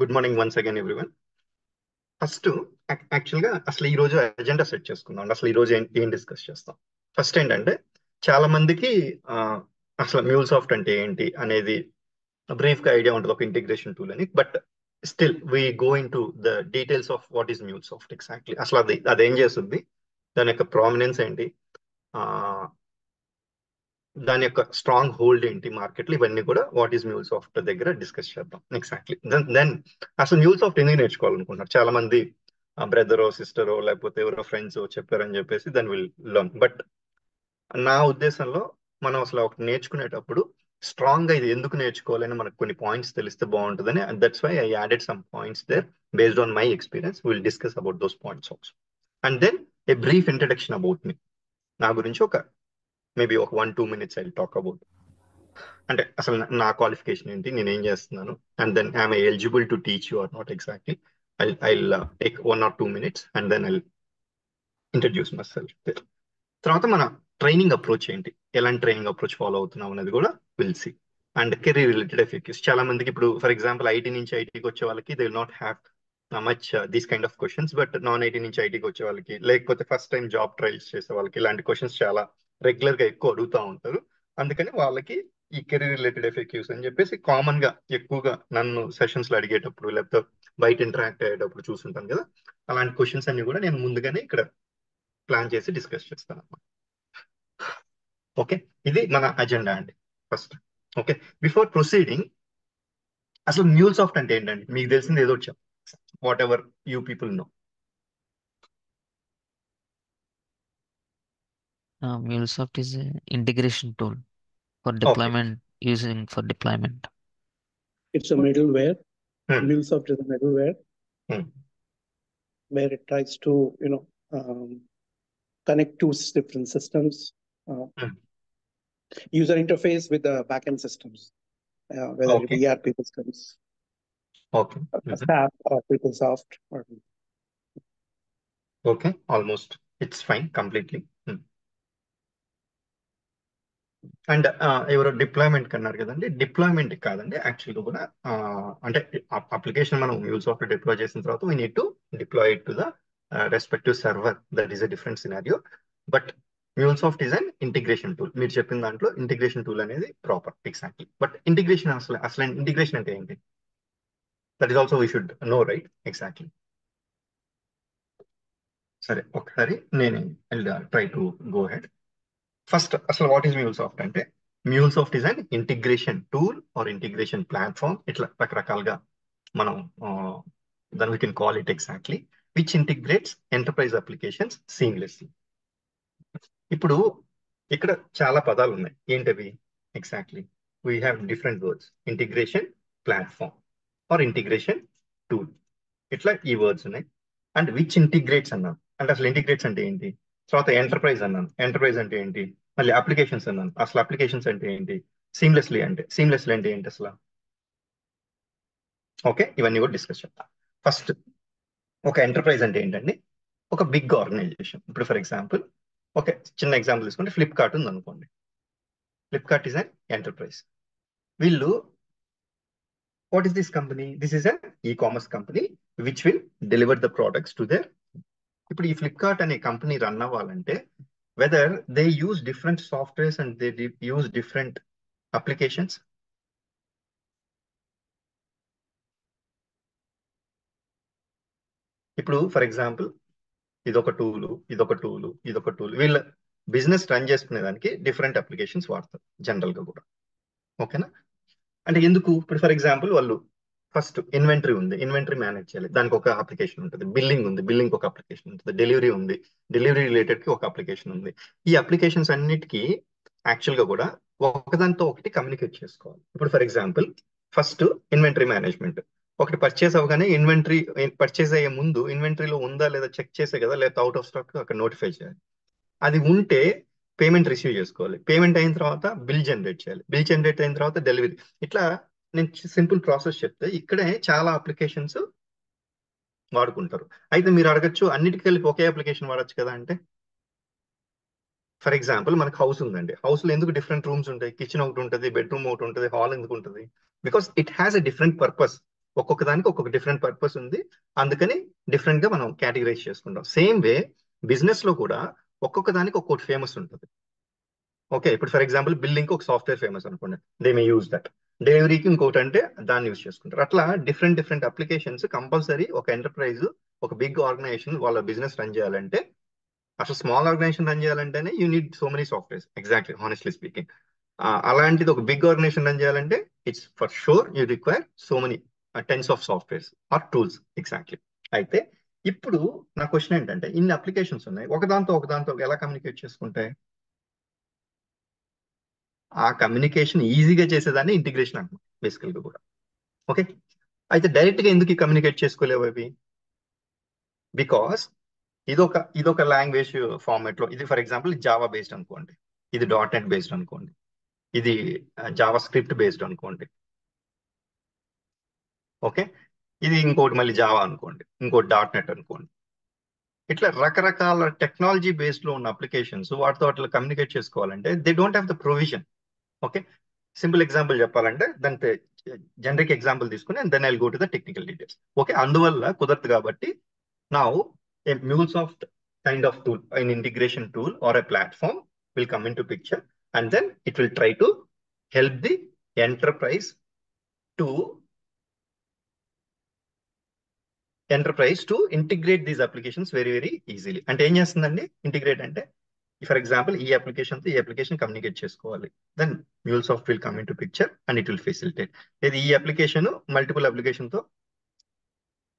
Good morning once again everyone. First యాక్చువల్గా అసలు ఈ రోజు అజెండా సెట్ చేసుకుందాం. అసలు ఈ రోజు ఏం డిస్కస్ చేస్తాం. ఫస్ట్ ఏంటంటే చాలా మందికి అసలు MuleSoft అంటే ఏంటి అనేది బ్రీఫ్ గా ఐడియా ఉంటుంది, ఒక ఇంటిగ్రేషన్ టూల్ అని. But still we go in to the details of what is MuleSoft exactly. అసలు అదేం చేస్తుంది, దాని యొక్క ప్రామినెన్స్ ఏంటి, ఆ, దాని యొక్క స్ట్రాంగ్ హోల్డ్ ఏంటి మార్కెట్ లో, ఇవన్నీ కూడా వాట్ ఈస్ MuleSoft దగ్గర డిస్కస్ చేద్దాం. ఎగ్జాక్ట్లీ దెన్ అసలు MuleSoft ఎందుకు నేర్చుకోవాలనుకుంటున్నారు చాలా మంది, బ్రదరో సిస్టరో లేకపోతే ఎవరో ఫ్రెండ్స్ చెప్పారని చెప్పేసి దాని విల్ లర్న్. బట్ నా ఉద్దేశంలో మనం అసలు ఒకటి నేర్చుకునేటప్పుడు స్ట్రాంగ్ గా ఇది ఎందుకు నేర్చుకోవాలని మనకు కొన్ని పాయింట్స్ తెలిస్తే బాగుంటుందని. That's why I added some points there based on my experience. Will discuss about those points also. And then a brief introduction about me. నా గురించి ఒక మేబీ ఒక 1-2 minutes ఐ టాక్ అబౌట్, అంటే అసలు నా క్వాలిఫికేషన్ ఏంటి, నేను ఏం చేస్తున్నాను, and then I'm eligible to teach you or not. Exactly I take 1 or 2 minutes and then I introduce myself. తర్వాత మన ట్రైనింగ్ అప్రోచ్ ఏంటి, ఎలాంటి ట్రైనింగ్ అప్రోచ్ ఫాలో అవుతున్నాం అనేది కూడా will see. And career related effectives. చాలా మందికి ఇప్పుడు ఫర్ ఎగ్జాంపుల్ ఐటీ నుంచి ఐటీకి వచ్చే వాళ్ళకి they will not have much these kind of questions. But non IT నుంచి ఐటీకి వచ్చే వాళ్ళకి, లేకపోతే ఫస్ట్ టైం జాబ్ ట్రయల్స్ చేసే వాళ్ళకి ఇలాంటి క్వశ్చన్స్ చాలా రెగ్యులర్ గా ఎక్కువ అడుగుతూ ఉంటారు. అందుకని వాళ్ళకి ఈ కెరీర్ రిలేటెడ్ ఎఫెక్టివ్స్ అని చెప్పేసి కామన్ గా ఎక్కువగా నన్ను సెషన్స్ లో అడిగేటప్పుడు లేకపోతే బయట ఇంటరాక్ట్ అయ్యేటప్పుడు చూస్తుంటాను కదా, అలాంటి క్వశ్చన్స్ అన్ని కూడా నేను ముందుగానే ఇక్కడ ప్లాన్ చేసి డిస్కస్ చేస్తాను. ఓకే, ఇది మన అజెండా అండి ఫస్ట్. ఓకే, బిఫోర్ ప్రొసీడింగ్ అసలు MuleSoft అంటే ఏంటండి, మీకు తెలిసింది ఏదో వచ్చాం, whatever you people know. MuleSoft is an integration tool for okay. deployment, using for deployment. It's a middleware. MuleSoft is a middleware where it tries to, connect two different systems, user interface with the backend systems, whether Okay. it ERP systems, okay. SAP or PeopleSoft. Or okay, almost it's fine completely. And ఎవరో deployment కన్నారు కదండి, deployment కాదండి యాక్చువల్గా కూడా. అంటే application మనం MuleSoft deploy చేసిన తర్వాత we need to deploy it to the respective server. That is a different scenario. But MuleSoft is an integration tool. మీరు చెప్పిన దాంట్లో ఇంటిగ్రేషన్ టూల్ అనేది ప్రాపర్. ఎగ్జాక్ట్లీ. బట్ ఇంటిగ్రేషన్ అసలు ఇంటిగ్రేషన్ అంటే ఏంటి, that is also we should know, right? Exactly. సరే, ఒకసారి నేను try to go ahead. First అసలు వాట్ ఈస్ MuleSoft అంటే, MuleSoft is an integration tool or integration platform. ఇట్లా రకరకాలుగా మనం దాన్ని we can call it. Exactly, which integrates enterprise applications seamlessly. ఇప్పుడు ఇక్కడ చాలా పదాలు ఉన్నాయి, ఏంటవి? Exactly, we have different words. Integration platform or integration tool, ఇట్లా ఈ వర్డ్స్ ఉన్నాయి. అండ్ విచ్ ఇంటిగ్రేట్స్ అన్నాను, అంటే అసలు ఇంటిగ్రేట్స్ అంటే ఏంటి. తర్వాత ఎంటర్ప్రైజ్ అన్నాను, ఎంటర్ప్రైజ్ అంటే ఏంటి. మళ్ళీ అప్లికేషన్స్ అన్నాను, అసలు అప్లికేషన్స్ అంటే ఏంటి. సీమ్లెస్లీ అంటే ఏంటి అసలు. ఓకే, ఇవన్నీ కూడా డిస్కస్ చేద్దాం. ఫస్ట్ ఒక ఎంటర్ప్రైజ్ అంటే ఏంటండి, ఒక బిగ్ ఆర్గనైజేషన్. ఇప్పుడు ఫర్ ఎగ్జాంపుల్ ఒక చిన్న ఎగ్జాంపుల్ తీసుకుంటే ఫ్లిప్కార్ట్ ఉంది అనుకోండి. Flipkart is an enterprise. వీళ్ళు, what is this company? This is an ecommerce company which will deliver the products to there. ఇప్పుడు ఈ ఫ్లిప్కార్ట్ అనే కంపెనీ రన్ అవ్వాలంటే whether they use different softwares and they use different applications. ఇప్పుడు for example ఇదొక tool, ఇదొక tool, ఇదొక tool. వీళ్ళ business run చేసుకునే దానికి డిఫరెంట్ అప్లికేషన్స్ వాడతారు జనరల్ గా కూడా. ఓకేనా? అంటే ఎందుకు? ఇప్పుడు ఫర్ ఎగ్జాంపుల్ వాళ్ళు ఫస్ట్ ఇన్వెంటరీ ఉంది, ఇన్వెంటరీ మేనేజ్ చేయాలి, దానికి ఒక అప్లికేషన్ ఉంటుంది. బిల్లింగ్ ఉంది, బిల్లింగ్ ఒక అప్లికేషన్ ఉంటుంది. డెలివరీ ఉంది, డెలివరీ రిలేటెడ్ కి ఒక అప్లికేషన్ ఉంది. ఈ అప్లికేషన్స్ అన్నిటికీ యాక్చువల్ గా కూడా ఒకదాంతో ఒకటి కమ్యూనికేట్ చేసుకోవాలి. ఇప్పుడు for example first inventory management. ఒకటి పర్చేస్ అవగానే ఇన్వెంటరీ పర్చేస్ అయ్యే ముందు ఇన్వెంటరీలో ఉందా లేదా చెక్ చేసే కదా, లేదా అవుట్ ఆఫ్ స్టాక్ అక్కడ నోటిఫై చేయాలి. అది ఉంటే పేమెంట్ రిసీవ్ చేసుకోవాలి, పేమెంట్ అయిన తర్వాత బిల్ జనరేట్ చేయాలి, బిల్ జనరేట్ అయిన తర్వాత డెలివరీ. ఇట్లా నేను సింపుల్ ప్రాసెస్ చెప్తే ఇక్కడే చాలా అప్లికేషన్స్ వాడుకుంటారు. అయితే మీరు అడగచ్చు, అన్నిటికీ కలిపి ఒకే అప్లికేషన్ వాడచ్చు కదా అంటే, ఫర్ ఎగ్జాంపుల్ మనకు హౌస్ ఉందండి, హౌస్ లో ఎందుకు డిఫరెంట్ రూమ్స్ ఉంటాయి? కిచెన్ ఒకటి ఉంటుంది, బెడ్రూమ్ ఒకటి ఉంటుంది, హాల్ ఎందుకు ఉంటుంది? Because it has a different purpose. ఒక్కొక్క దానికి ఒక్కొక్క డిఫరెంట్ పర్పస్ ఉంది, అందుకని డిఫరెంట్ గా మనం కేటగిరైజ్ చేసుకుంటాం. సేమ్ వే బిజినెస్ లో కూడా ఒక్కొక్క దానికి ఒక్కొక్కటి ఫేమస్ ఉంటుంది. ఓకే, ఇప్పుడు ఫర్ ఎగ్జాంపుల్ బిల్లింగ్ ఒక సాఫ్ట్వేర్ ఫేమస్ అనుకోండి, దే మే యూజ్ దట్. డెలివరీకి ఇంకోటి అంటే దాన్ని యూజ్ చేసుకుంటారు. అట్లా డిఫరెంట్ డిఫరెంట్ అప్లికేషన్స్ కంపల్సరీ ఒక ఎంటర్ప్రైజ్, ఒక బిగ్ ఆర్గనైజేషన్ వాళ్ళ బిజినెస్ రన్ చేయాలంటే, అసలు స్మాల్ ఆర్గనైజేషన్ రన్ చేయాలంటేనే you need so many softwares. Exactly, honestly speaking. అలాంటిది ఒక బిగ్ ఆర్గనైజేషన్ రన్ చేయాలంటే it's for sure you require so many tens of softwares or tools. Exactly. అయితే ఇప్పుడు నా క్వశ్చన్ ఏంటంటే, ఇన్ని అప్లికేషన్స్ ఉన్నాయి, ఒకదాంతో ఎలా కమ్యూనికేట్ చేసుకుంటాయి? ఆ కమ్యూనికేషన్ ఈజీగా చేసేదాన్ని ఇంటిగ్రేషన్ అంటాం బేసికల్ గా కూడా. ఓకే, అయితే డైరెక్ట్ గా ఎందుకు కమ్యూనికేట్ చేసుకోలేవు అవి? బికాస్ ఇదొక లాంగ్వేజ్ ఫార్మాట్ లో, ఇది ఫర్ ఎగ్జాంపుల్ జావా బేస్డ్ అనుకోండి, ఇది .NET బేస్డ్ అనుకోండి, ఇది జావా స్క్రిప్ట్ బేస్డ్ అనుకోండి. ఓకే, ఇది ఇంకోటి మళ్ళీ జావా అనుకోండి, ఇంకోటి .NET అనుకోండి. ఇట్లా రకరకాల టెక్నాలజీ బేస్డ్ లో ఉన్న అప్లికేషన్స్ వాటితో అట్లా కమ్యూనికేట్ చేసుకోవాలంటే they don't have the provision. Okay, simple example చెప్పాలంటే దాని జనరిక్ ఎగ్జాంపుల్ తీసుకుని and then I go to the technical details. Okay, అందువల్ల కుదరదు కాబట్టి now a MuleSoft kind of tool, an integration tool or a platform will come into picture, and then it will try to help the enterprise to integrate these applications very very easily. అంటే ఏం చేస్తుందండి integrate అంటే, for example ఈ application తో ఈ application communicate చేసుకోవాలి, then MuleSoft will come into picture and it will facilitate. ఇది ఈ అప్లికేషన్ మల్టిపుల్ అప్లికేషన్ తో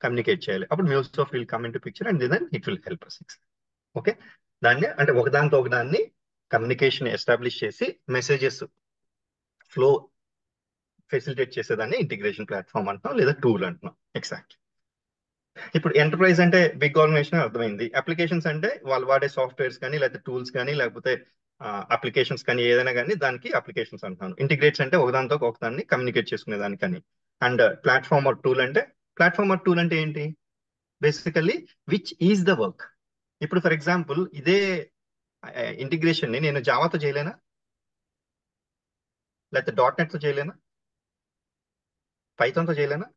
కమ్యూనికేట్ చేయాలి, అప్పుడు MuleSoft will come into picture and then it will help us. Okay, దాన్ని అంటే ఒకదానితో ఒకదాన్ని కమ్యూనికేషన్ ఎస్టాబ్లిష్ చేసి మెసేజెస్ ఫ్లో ఫెసిలిటేట్ చేసేదాన్ని ఇంటిగ్రేషన్ ప్లాట్ఫామ్ అంటున్నాం లేదా టూల్ అంటున్నాం. ఎగ్జాక్ట్. ఇప్పుడు ఎంటర్ప్రైజ్ అంటే బిగ్ ఆర్గనైజేషన్ అర్థమైంది, అప్లికేషన్స్ అంటే వాళ్ళు వాడే సాఫ్ట్వేర్స్ కానీ లేకపోతే టూల్స్ కానీ లేకపోతే అప్లికేషన్స్ కానీ ఏదైనా కానీ దానికి అప్లికేషన్స్ అంటున్నాను. ఇంటిగ్రేట్స్ అంటే ఒకదానితో ఒకదాన్ని కమ్యూనికేట్ చేసుకునే దానికని. అండ్ ప్లాట్ఫామ్ ఆర్ టూల్ అంటే ఏంటి? Basically which is the work. ఇప్పుడు ఫర్ ఎగ్జాంపుల్ ఇదే ఇంటిగ్రేషన్ ని నేను జావాతో చేయలేనా, లేకపోతే .NET తో చేయలేనా, పైథాన్తో చేయలేనా?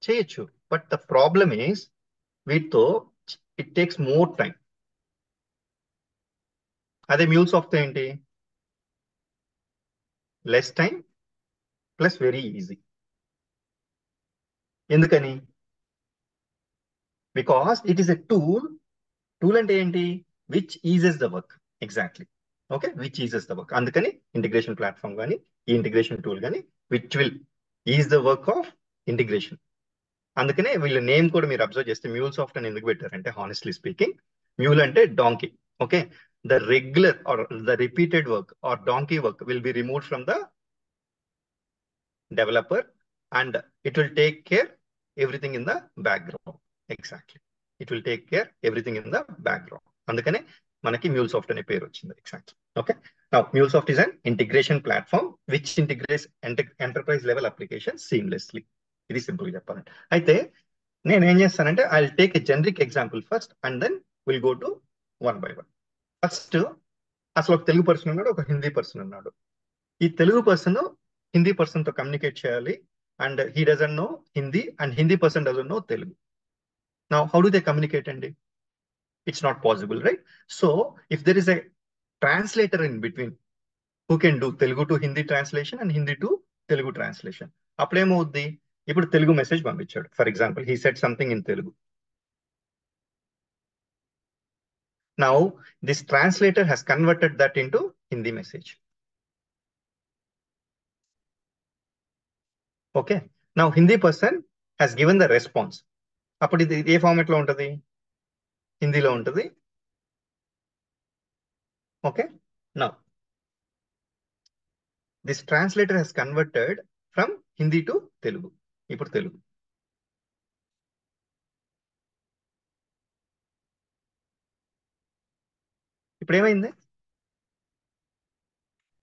చేయొచ్చు. బట్ ద ప్రాబ్లమ్ ఈస్ వీటితో ఇట్ టేక్స్ మోర్ టైం. అదే MuleSoft తో ఏంటి? Less time plus very easy. ఎందుకని? Because it is a tool అంటే ఏంటి? Which eases the work. Exactly. Okay, which eases the work. అందుకని ఇంటిగ్రేషన్ ప్లాట్ఫామ్ కానీ ఈ ఇంటిగ్రేషన్ టూల్ కానీ which will ease the work of integration. అందుకనే వీళ్ళ name కూడా మీరు అబ్జర్వ్ చేస్తే MuleSoft అని ఎందుకు పెట్టారంటే, హానెస్ట్లీ స్పీకింగ్, మ్యూల్ అంటే donkey. Okay, the regular are the repeated work or donkey work will be removed from the developer and it will take care everything in the background. Exactly, it will take care everything in the background. అందుకనే మనకి MuleSoft అనే పేరు వచ్చింది. Exactly. Okay, now MuleSoft is an integration platform which integrates enterprise level applications seamlessly. ఇది simple గా చెప్పాలంటే. అయితే నేను ఏం చేస్తానంటే I will take a generic example first and then will go to one by one. First అసలు ఒక Telugu person ఉన్నాడు, ఒక హిందీ పర్సన్ ఉన్నాడు. ఈ తెలుగు పర్సన్ హిందీ పర్సన్ తో కమ్యూనికేట్ చేయాలి and he doesn't know Hindi and Hindi person doesn't know Telugu. Now how do they communicate అండి? It's not possible, right? So if there is a translator in between who can do Telugu to Hindi translation and Hindi to Telugu translation, అప్పుడేమవుద్ది? ఇప్పుడు Telugu message పంపించాడు, for example he said something in Telugu. Now this translator has converted that into Hindi message. Okay, now Hindi person has given the response. అప్పుడు ఇది ఏ format లో ఉంటుంది? హిందీలో ఉంటుంది. Okay, now this translator has converted from Hindi to Telugu. ఇప్పుడు తెలుగు. ఇప్పుడు ఏమైంది?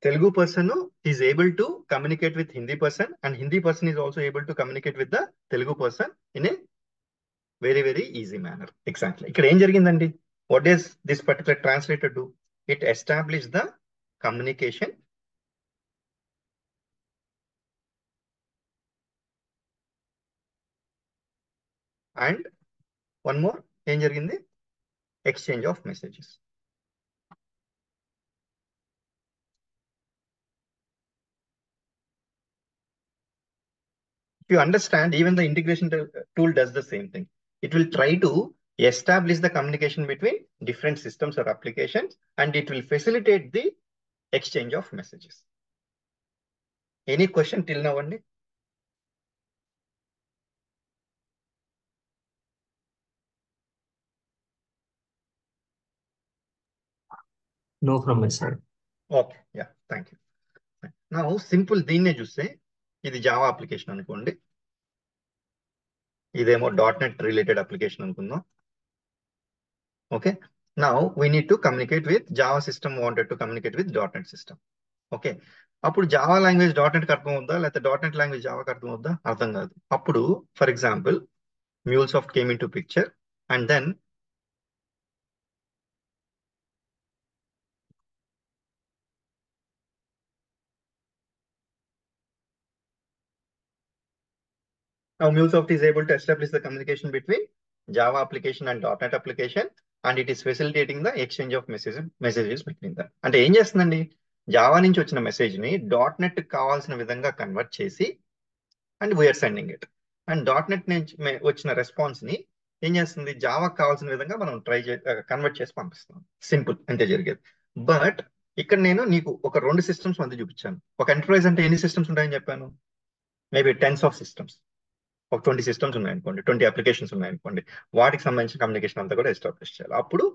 Telugu person is able to communicate with Hindi person and Hindi person is also able to communicate with the Telugu person in a very, very easy manner. Exactly. ఇక్కడ ఏం జరిగిందండి? What does this particular translator do? It established the communication and one more ఏం జరిగింది, exchange of messages. You understand, even the integration tool does the same thing. It will try to establish the communication between different systems or applications, and it will facilitate the exchange of messages. Any question till now only? No from my side. Okay, yeah, thank you. Now simple దీన్నే చూస్తే ఇది Java application అనుకోండి, ఇదేమో .NET related application అనుకుందాం. Okay, now we need to communicate with Java system wanted to communicate with .NET system. Okay, అప్పుడు Java language .NET కి అర్థం అవుద్దా, లేకపోతే .NET లాంగ్వేజ్ జావాకి అర్థం అవుద్దా? అర్థం కాదు. అప్పుడు for example MuleSoft came in to picture, and then now MuleSoft is able to establish the communication between Java application and .NET application, and it is facilitating the exchange of messages between them. అంటే ఏం చేస్తుందండి, Java నుంచి వచ్చిన message ని .NET కావాల్సిన విధంగా convert చేసి, and we are sending it, and .NET నుంచి వచ్చిన రెస్పాన్స్ ని ఏం చేస్తుంది, జావాకి కావాల్సిన విధంగా మనం కన్వర్ట్ చేసి పంపిస్తాం. సింపుల్, అంతే జరిగేది. బట్ ఇక్కడ నేను నీకు ఒక 2 సిస్టమ్స్ మధ్య చూపించాను. ఒక ఎంటర్ప్రైజ్ అంటే ఎన్ని సిస్టమ్స్ ఉంటాయని చెప్పాను, మేబీ టెన్స్ ఆఫ్ సిస్టమ్స్. ఒక 20 సిస్టమ్స్ ఉన్నాయనుకోండి, 20 అప్లికేషన్స్ ఉన్నాయనుకోండి, వాటికి సంబంధించిన కమ్యూనికేషన్ అంతా కూడా ఎస్టాబ్లిష్ చేయాలి. అప్పుడు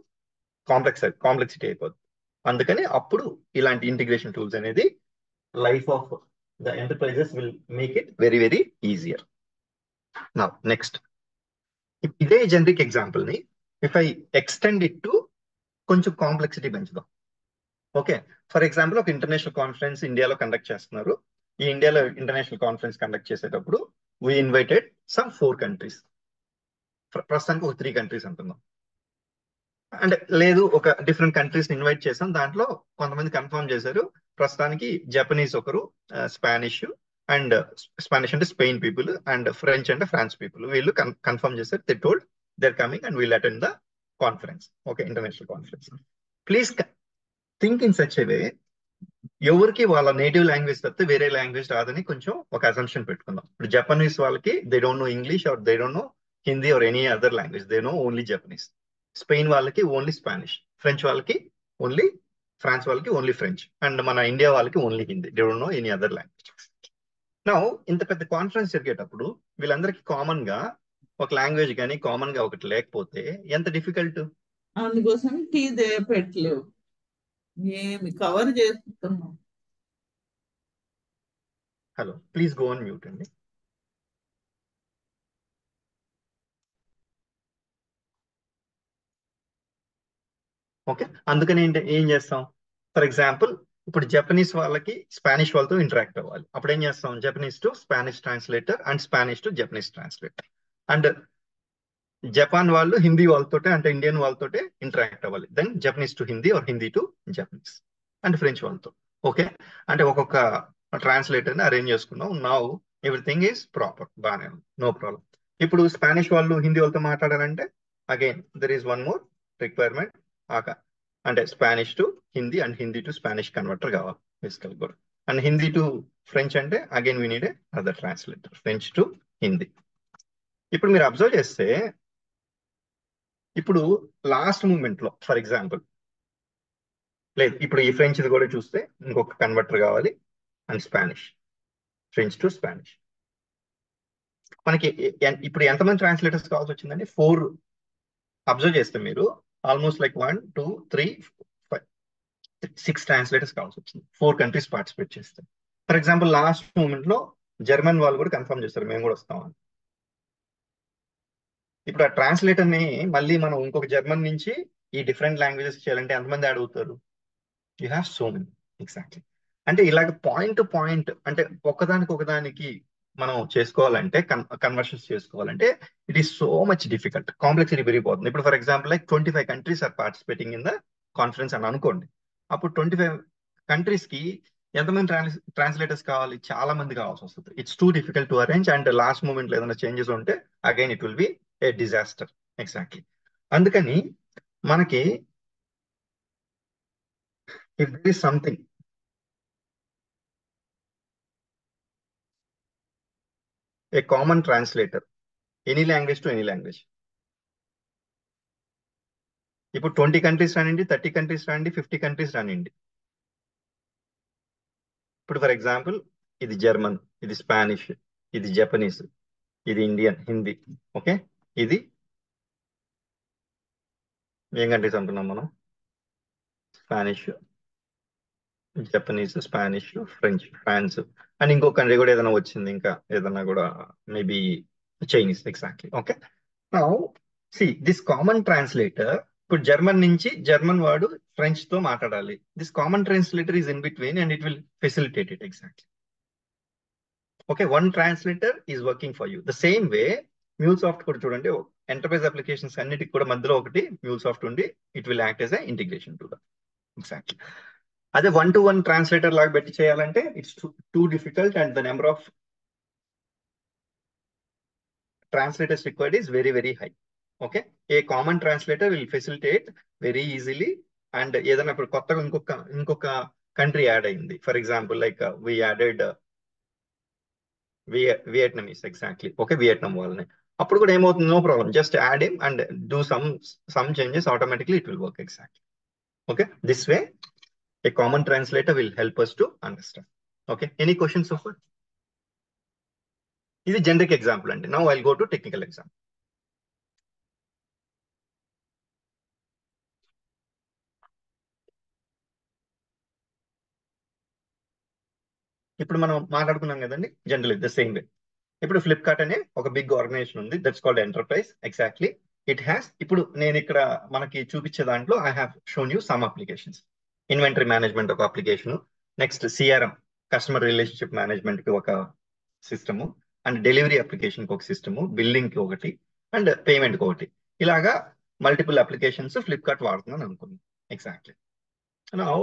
కాంప్లెక్సిటీ అయిపోతుంది. అందుకని అప్పుడు ఇలాంటి ఇంటిగ్రేషన్ టూల్స్ అనేది life of the enterprises will make it very very easier. Now next, ఇదే జనరిక్ ఎగ్జాంపుల్ ని if I extend it to కొంచెం కాంప్లెక్సిటీ పెంచుదాం. ఓకే, ఫర్ ఎగ్జాంపుల్ ఒక ఇంటర్నేషనల్ కాన్ఫరెన్స్ ఇండియాలో కండక్ట్ చేస్తున్నారు. ఈ ఇండియాలో ఇంటర్నేషనల్ కాన్ఫరెన్స్ కండక్ట్ చేసేటప్పుడు we invited some 4 countries. ప్రస్తుతానికి ఒక 3 countries అంటున్నాం. అంటే లేదు, ఒక డిఫరెంట్ కంట్రీస్ ఇన్వైట్ చేసాం. దాంట్లో కొంతమంది కన్ఫర్మ్ చేశారు. ప్రస్తుతానికి జపనీస్ ఒకరు, స్పానిష్ అంటే స్పెయిన్ పీపుల్, అండ్ ఫ్రెంచ్ అంటే ఫ్రాన్స్ పీపుల్, వీళ్ళు కన్ఫర్మ్ చేశారు. They told they are coming and will attend the conference. Okay, international conference. Please think in such a way, ఎవరికి వాళ్ళ నేటివ్ లాంగ్వేజ్ తప్పితే వేరే లాంగ్వేజ్ రాదని కొంచెం ఒక అసంప్షన్ పెట్టుకుందాం. ఇప్పుడు జపనీస్ వాళ్ళకి they don't know English, or they don't know Hindi or any other language, they know only Japanese. Spain వాళ్ళకి ఓన్లీ స్పానిష్, ఫ్రెంచ్ వాళ్ళకి ఓన్లీ, ఫ్రాన్స్ వాళ్ళకి ఓన్లీ ఫ్రెంచ్, అండ్ మన ఇండియా వాళ్ళకి only Hindi, they don't know any other language. Now ఇంత పెద్ద conference జరిగేటప్పుడు వీళ్ళందరికీ common గా ఒక లాంగ్వేజ్ కానీ కామన్ గా ఒకటి లేకపోతే ఎంత డిఫికల్ట్. అందుకోసం టీ పెట్టలేవు, ఏమి కవర్ చేస్తున్నాం. Hello, please go on mute అండి. ఓకే, అందుకని ఏం చేస్తాం, ఫర్ ఎగ్జాంపుల్ ఇప్పుడు జపనీస్ వాళ్ళకి స్పానిష్ వాళ్ళతో ఇంటరాక్ట్ అవ్వాలి. అప్పుడు ఏం చేస్తాం, Japanese to Spanish translator and Spanish to Japanese translator. And Japan వాళ్ళు హిందీ వాళ్ళతో అంటే ఇండియన్ వాళ్ళతో ఇంటరాక్ట్ అవ్వాలి. Then Japanese to Hindi or Hindi to Japanese, and French వాళ్ళతో. ఓకే, అంటే ఒక్కొక్క ట్రాన్స్లేటర్ని అరేంజ్ చేసుకున్నాం. నౌ ఎవ్రీథింగ్ ఈజ్ ప్రాపర్, బాగానే ఉంది, నో ప్రాబ్లం. ఇప్పుడు స్పానిష్ వాళ్ళు హిందీ వాళ్ళతో మాట్లాడాలంటే again there is one more requirement, అంటే Spanish to Hindi and Hindi to Spanish converter కావాలి బేసికల్ కూడా. అండ్ హిందీ టు ఫ్రెంచ్ అంటే again we need a other translator, French to Hindi. ఇప్పుడు మీరు అబ్జర్వ్ చేస్తే ఇప్పుడు లాస్ట్ మూమెంట్ లో ఫర్ ఎగ్జాంపుల్ లేదు, ఇప్పుడు ఈ ఫ్రెంచ్ కూడా చూస్తే ఇంకొక కన్వర్టర్ కావాలి, and Spanish, French to Spanish. మనకి ఇప్పుడు ఎంతమంది ట్రాన్స్లేటర్స్ కావాల్సి వచ్చిందండి? 4. అబ్జర్వ్ చేస్తే మీరు ఆల్మోస్ట్ లైక్ 1 2 3 4 5 6 ట్రాన్స్లేటర్స్ కావాల్సి వచ్చింది, 4 కంట్రీస్ పార్టిసిపేట్ చేస్తే. ఫర్ ఎగ్జాంపుల్ లాస్ట్ మూమెంట్ లో జర్మన్ వాళ్ళు కూడా కన్ఫర్మ్ చేస్తారు మేము కూడా వస్తామని. ఇప్పుడు ఆ ట్రాన్స్లేటర్ ని మళ్ళీ మనం ఇంకొక జర్మన్ నుంచి ఈ డిఫరెంట్ లాంగ్వేజెస్ చేయాలంటే ఎంతమంది యాడ్ అవుతారు? You have so many. Exactly, అంటే ఇలాగ పాయింట్ టు పాయింట్, అంటే ఒకదానికి మనం చేసుకోవాలంటే కన్వర్షన్స్ చేసుకోవాలంటే it is so much difficult, complexity పెరిగిపోతుంది. ఇప్పుడు for example like 25 countries are participating in the conference అని అనుకోండి. అప్పుడు 25 కంట్రీస్ కి ఎంతమంది ట్రాన్స్లేటర్స్ కావాలి? చాలా మంది కావాల్సి వస్తుంది. It's too difficult to arrange, and last moment లో ఏదైనా చేంజెస్ ఉంటే again it will be a disaster. Exactly. అందుకని మనకి if this is something, a common translator, any language to any language. ఇప్పుడు 20 కంట్రీస్ రానివ్వండి, 30 కంట్రీస్ రానివ్వండి, 50 కంట్రీస్ రానివ్వండి. ఇప్పుడు ఫర్ ఎగ్జాంపుల్ ఇది జర్మన్, ఇది స్పానిష్, ఇది జపనీస్, ఇది ఇండియన్ హిందీ. ఓకే, ఇది ఏం కంట్రీస్ అంటున్నాం మనం? Spanish, Japanese, Spanish, French, France, and ఇంకో కంట్రీ కూడా ఏదైనా వచ్చింది, ఇంకా ఏదైనా కూడా maybe Chinese. Exactly. Okay, now see this common translator. ఇప్పుడు జర్మన్ నుంచి జర్మన్ వాడు ఫ్రెంచ్ తో మాట్లాడాలి. This common translator is in between and it will facilitate it. Exactly. Okay, one translator is working for you. The same way MuleSoft కూడా చూడండి, enterprise applications అన్నిటికి కూడా మధ్యలో ఒకటి MuleSoft ఉండి it will act as a integration to that. Exactly. అదే 1-to-1 translator లాగా పెట్టి చేయాలంటే it's too difficult and the number of translators required is very, very high. Okay, a common translator will facilitate very easily. And ఏదైనా ఇప్పుడు కొత్తగా ఇంకొక country add అయింది, for example like we added Vietnamese. Exactly. Okay, Vietnam వాళ్ళని. అప్పుడు కూడా ఏమవుతుంది? No problem, just add him and do some changes, automatically it will work. Exactly. Okay, this way a common translator will help us to understand. Okay, any questions so far? This is generic example and now I'll go to technical example. ఇప్పుడు మనం మాట్లాడుకున్నాం కదండి, general the same way. ఇప్పుడు Flipkart అనే ఒక big organisation ఉంది, that's called enterprise. Exactly. It has, ఇప్పుడు నేను ఇక్కడ మనకి చూపించే దాంట్లో I have shown you some applications. Inventory management ఒక application, next CRM customer relationship management కి ఒక సిస్టము, అండ్ డెలివరీ అప్లికేషన్ కి ఒక సిస్టము, బిల్లింగ్ కి ఒకటి, అండ్ పేమెంట్ కి ఒకటి. ఇలాగా మల్టిపుల్ అప్లికేషన్స్ ఫ్లిప్కార్ట్ వాడుతుందని అనుకుంది. ఎగ్జాక్ట్లీ. నౌ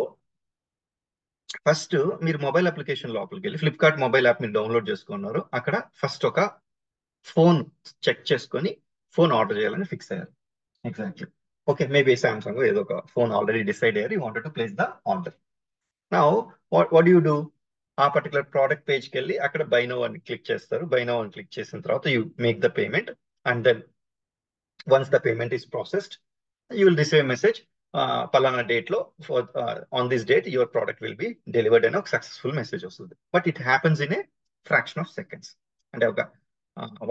ఫస్ట్ మీరు మొబైల్ అప్లికేషన్ లోపలికి వెళ్ళి ఫ్లిప్కార్ట్ మొబైల్ యాప్ మీరు డౌన్లోడ్ చేసుకున్నారు. అక్కడ ఫస్ట్ ఒక ఫోన్ చెక్ చేసుకొని ఫోన్ ఆర్డర్ చేయాలని ఫిక్స్ అయ్యారు. ఎగ్జాక్ట్లీ. ఓకే, మేబీ సామ్సంగ్ ఏదో ఒక ఫోన్ ఆల్రెడీ డిసైడ్ అయ్యారు, you wanted to place the order. Now what you do? ఆ పర్టికులర్ ప్రోడక్ట్ పేజ్కి వెళ్ళి అక్కడ బై నౌ అని క్లిక్ చేస్తారు. బై నౌ అని క్లిక్ చేసిన తర్వాత you make the payment, and then once the payment is processed you will receive a message, పలానా date లో on this date your product will be delivered అని ఒక successful message వస్తుంది. But it happens in a fraction of seconds. అంటే ఒక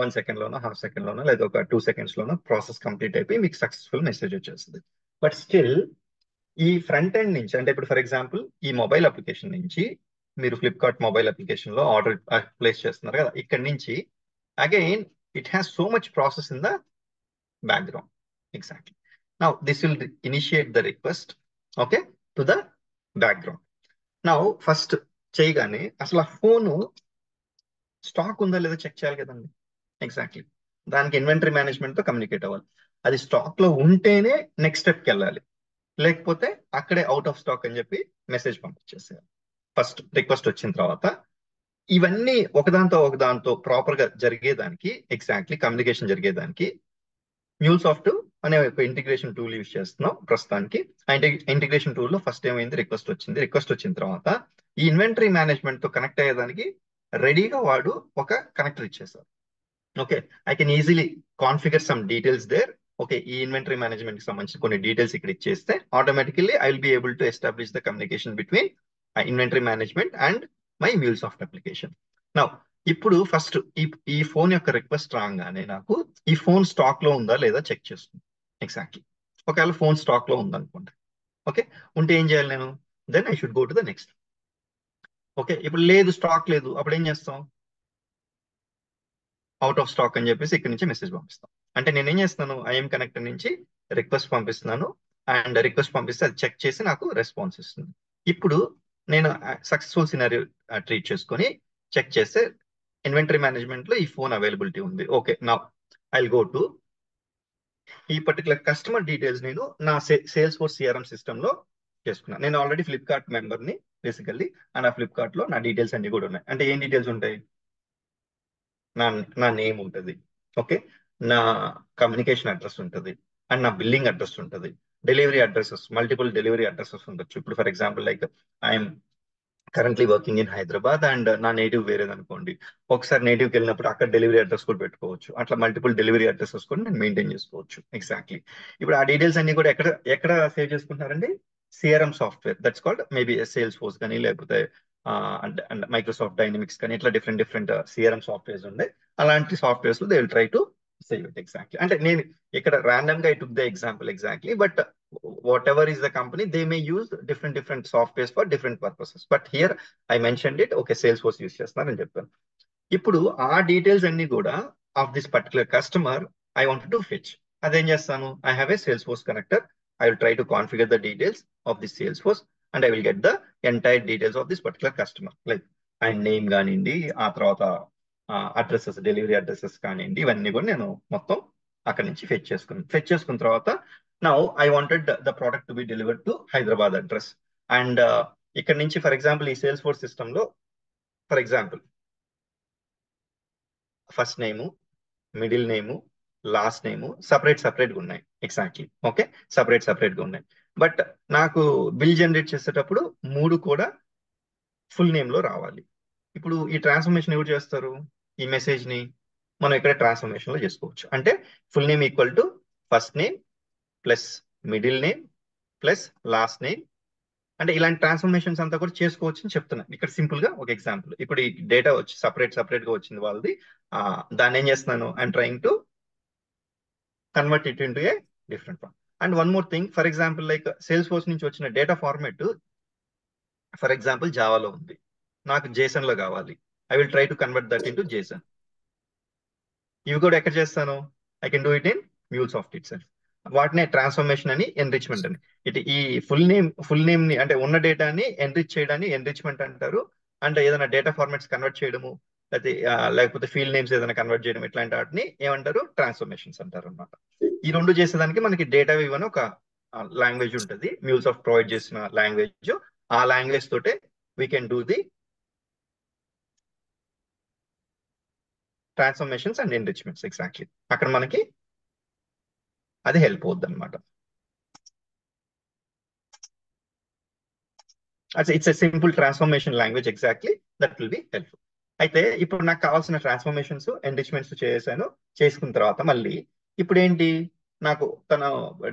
1 second లోనో, half second లోనో, లేదా ఒక 2 సెకండ్స్ లోనో ప్రాసెస్ కంప్లీట్ అయిపోయి మీకు సక్సెస్ఫుల్ మెసేజ్ వచ్చేస్తుంది. బట్ స్టిల్ ఈ ఫ్రంట్ ఎండ్ నుంచి, అంటే ఇప్పుడు ఫర్ ఎగ్జాంపుల్ ఈ మొబైల్ అప్లికేషన్ నుంచి మీరు ఫ్లిప్కార్ట్ మొబైల్ అప్లికేషన్ లో ఆర్డర్ ప్లేస్ చేస్తున్నారు కదా, ఇక్కడ నుంచి again it has so much process in the background. Exactly. Now this will initiate the request, okay, to the background. Now first చేయగానే అసలు ఆ ఫోన్ స్టాక్ ఉందా లేదా చెక్ చేయాలి కదండి. ఎగ్జాక్ట్లీ. దానికి ఇన్వెంటరీ మేనేజ్మెంట్ తో కమ్యూనికేట్ అవ్వాలి. అది స్టాక్ లో ఉంటేనే నెక్స్ట్ స్టెప్కి వెళ్ళాలి, లేకపోతే అక్కడే అవుట్ ఆఫ్ స్టాక్ అని చెప్పి మెసేజ్ పంపించేసేయాలి. ఫస్ట్ రిక్వెస్ట్ వచ్చిన తర్వాత ఇవన్నీ ఒకదాంతో ప్రాపర్ గా జరిగేదానికి, ఎగ్జాక్ట్లీ కమ్యూనికేషన్ జరిగేదానికి MuleSoft అనే ఒక ఇంటిగ్రేషన్ టూల్ యూజ్ చేస్తున్నాం ప్రస్తుతానికి. ఆ ఇంటిగ్రేషన్ టూల్ లో ఫస్ట్ ఏమైంది? రిక్వెస్ట్ వచ్చింది. రిక్వెస్ట్ వచ్చిన తర్వాత ఈ ఇన్వెంటరీ మేనేజ్మెంట్ తో కనెక్ట్ అయ్యేదానికి రెడీగా వాడు ఒక కనెక్టర్ ఇచ్చేసారు. Okay, I can easily configure some details there. Okay, ఈ ఇన్వెంటరీ మేనేజ్మెంట్ కి సంబంధించిన కొన్ని డీటెయిల్స్ ఇక్కడ ఇచ్చేస్తే automatically I will be able to establish the communication between inventory management and my MuleSoft application. Now ఇప్పుడు ఫస్ట్ ఈ phone యొక్క request రాగానే నాకు ఈ ఫోన్ స్టాక్ లో ఉందా లేదా చెక్ చేస్తుంది. ఎగ్జాక్ట్లీ. ఒకవేళ ఫోన్ స్టాక్ లో ఉందనుకోండి, ఓకే, ఉంటే ఏం చేయాలి నేను? Then I should go to the next. Okay, ఇప్పుడు లేదు, స్టాక్ లేదు, అప్పుడు ఏం చేస్తాం? అవుట్ ఆఫ్ స్టాక్ అని చెప్పేసి ఇక్కడ నుంచి మెసేజ్ పంపిస్తాం. అంటే నేను ఏం చేస్తున్నాను? ఐఎం కనెక్టర్ నుంచి రిక్వెస్ట్ పంపిస్తున్నాను, అండ్ రిక్వెస్ట్ పంపిస్తే అది చెక్ చేసి నాకు రెస్పాన్స్ ఇస్తుంది. ఇప్పుడు నేను సక్సెస్ఫుల్ సినారియో ట్రీట్ చేసుకొని చెక్ చేస్తే ఇన్వెంటరీ మేనేజ్మెంట్ లో ఈ ఫోన్ అవైలబిలిటీ ఉంది. ఓకే, నా ఐ విల్ గో టు ఈ పర్టికులర్ కస్టమర్ డీటెయిల్స్ నేను నా సేల్స్ ఫోర్స్ CRM సిస్టమ్ లో చేసుకున్నాను. నేను ఆల్రెడీ ఫ్లిప్కార్ట్ మెంబర్ ని బేసికల్లీ, అండ్ ఆ ఫ్లిప్కార్ట్ లో నా డీటెయిల్స్ అన్ని కూడా ఉన్నాయి. అంటే ఏం డీటెయిల్స్ ఉంటాయి? నా నేమ్ ఉంటుంది, ఓకే, నా కమ్యూనికేషన్ అడ్రస్ ఉంటుంది, అండ్ నా బిల్లింగ్ అడ్రస్ ఉంటుంది, delivery addresses, multiple delivery addresses ఉండొచ్చు. ఇప్పుడు for example like I'm currently working in Hyderabad and నా నేటివ్ వేరేది అనుకోండి. ఒకసారి నేటివ్కి వెళ్ళినప్పుడు అక్కడ డెలివరీ అడ్రస్ కూడా పెట్టుకోవచ్చు. అట్లా మల్టిపుల్ డెలివరీ అడ్రసెస్ కూడా నేను మెయింటైన్ చేసుకోవచ్చు. ఎగ్జాక్ట్లీ. ఇప్పుడు ఆ డీటెయిల్స్ అన్ని కూడా ఎక్కడ ఎక్కడ సేవ్ చేసుకుంటారండి? CRM software, that's called maybe sales force కానీ, లేకపోతే అండ్ మైక్రోసాఫ్ట్ డైనమిక్స్ కానీ, ఇట్లా డిఫరెంట్ సిఆర్ఎం సాఫ్ట్వేర్స్ ఉండే. అలాంటి softwares they will try to save it. Exactly. అంటే నేను ఇక్కడ ర్యాండమ్ గా I took the example exactly, but whatever is the company, they may use different softwares for different purposes. But here I mentioned it, okay, Salesforce use చేస్తున్నారని చెప్పాను. ఇప్పుడు ఆ details అన్ని కూడా of this particular customer I want to fetch. అదేం చేస్తాను? I have a Salesforce connector. I will try to configure the details of this Salesforce and I will get the entire details of this particular customer, like ఆయన name కానివ్వండి, ఆ తర్వాత addresses, delivery addresses కానివ్వండి, ఇవన్నీ కూడా నేను మొత్తం అక్కడి నుంచి ఫెచ్ చేసుకున్న తర్వాత now I wanted the product to be delivered to Hyderabad address. And ఇక్కడ నుంచి ఫర్ ఎగ్జాంపుల్ ఈ Salesforce సిస్టమ్ లో for example first name, middle name, last నేము సపరేట్గా ఉన్నాయి. ఎగ్జాక్ట్లీ. ఓకే, సపరేట్గా ఉన్నాయి. బట్ నాకు బిల్ జనరేట్ చేసేటప్పుడు 3 కూడా ఫుల్ నేమ్ లో రావాలి. ఇప్పుడు ఈ ట్రాన్స్ఫర్మేషన్ ఎవరు చేస్తారు? ఈ మెసేజ్ ని మనం ఇక్కడ ట్రాన్స్ఫర్మేషన్ లో చేసుకోవచ్చు. అంటే full name equal to first name plus middle name plus last name. అంటే ఇలాంటి ట్రాన్స్ఫర్మేషన్స్ అంతా కూడా చేసుకోవచ్చు అని చెప్తున్నాను ఇక్కడ సింపుల్ గా ఒక ఎగ్జాంపుల్. ఇప్పుడు ఈ డేటా వచ్చి సపరేట్ గా వచ్చింది వాళ్ళది. దాన్ని ఏం చేస్తున్నాను? I'm trying to convert it into a different one. And one more thing, for example like sales force నుంచి వచ్చిన డేటా ఫార్మాట్ ఫర్ ఎగ్జాంపుల్ జావాలో ఉంది, నాకు జేసన్ లో కావాలి. I will try to convert that into Jason. ఇవి కూడా ఎక్కడ చేస్తాను? I can do it in MuleSoft it self. వాటినే ట్రాన్స్ఫర్మేషన్ అని, ఎన్రిచ్మెంట్ అని. ఇటు ఈ ఫుల్ నేమ్ ని అంటే ఉన్న డేటాని ఎన్రిచ్ చేయడాన్ని ఎన్రిచ్మెంట్ అంటారు. అండ్ ఏదైనా డేటా ఫార్మాట్స్ కన్వర్ట్ చేయడము, లేకపోతే ఫీల్డ్ నేమ్స్ ఏదైనా కన్వర్ట్ చేయడం, ఇట్లాంటి వాటిని ఏమంటారు? ట్రాన్స్ఫర్మేషన్స్ అంటారు అనమాట. ఈ 2 చేసేదానికి మనకి డేటా వేవ్ అని ఒక లాంగ్వేజ్ ఉంటుంది, MuleSoft ప్రొవైడ్ చేసిన లాంగ్వేజ్. ఆ లాంగ్వేజ్ తోటే we can do the transformations and enrichments. Exactly. అక్కడ మనకి అది హెల్ప్ అవుద్ది అనమాట. It's a simple transformation language. Exactly, that will be helpful. అయితే ఇప్పుడు నాకు కావాల్సిన ట్రాన్స్ఫర్మేషన్స్, ఎన్రిచ్మెంట్స్ చేసుకున్న తర్వాత మళ్ళీ ఇప్పుడు ఏంటి? నాకు తన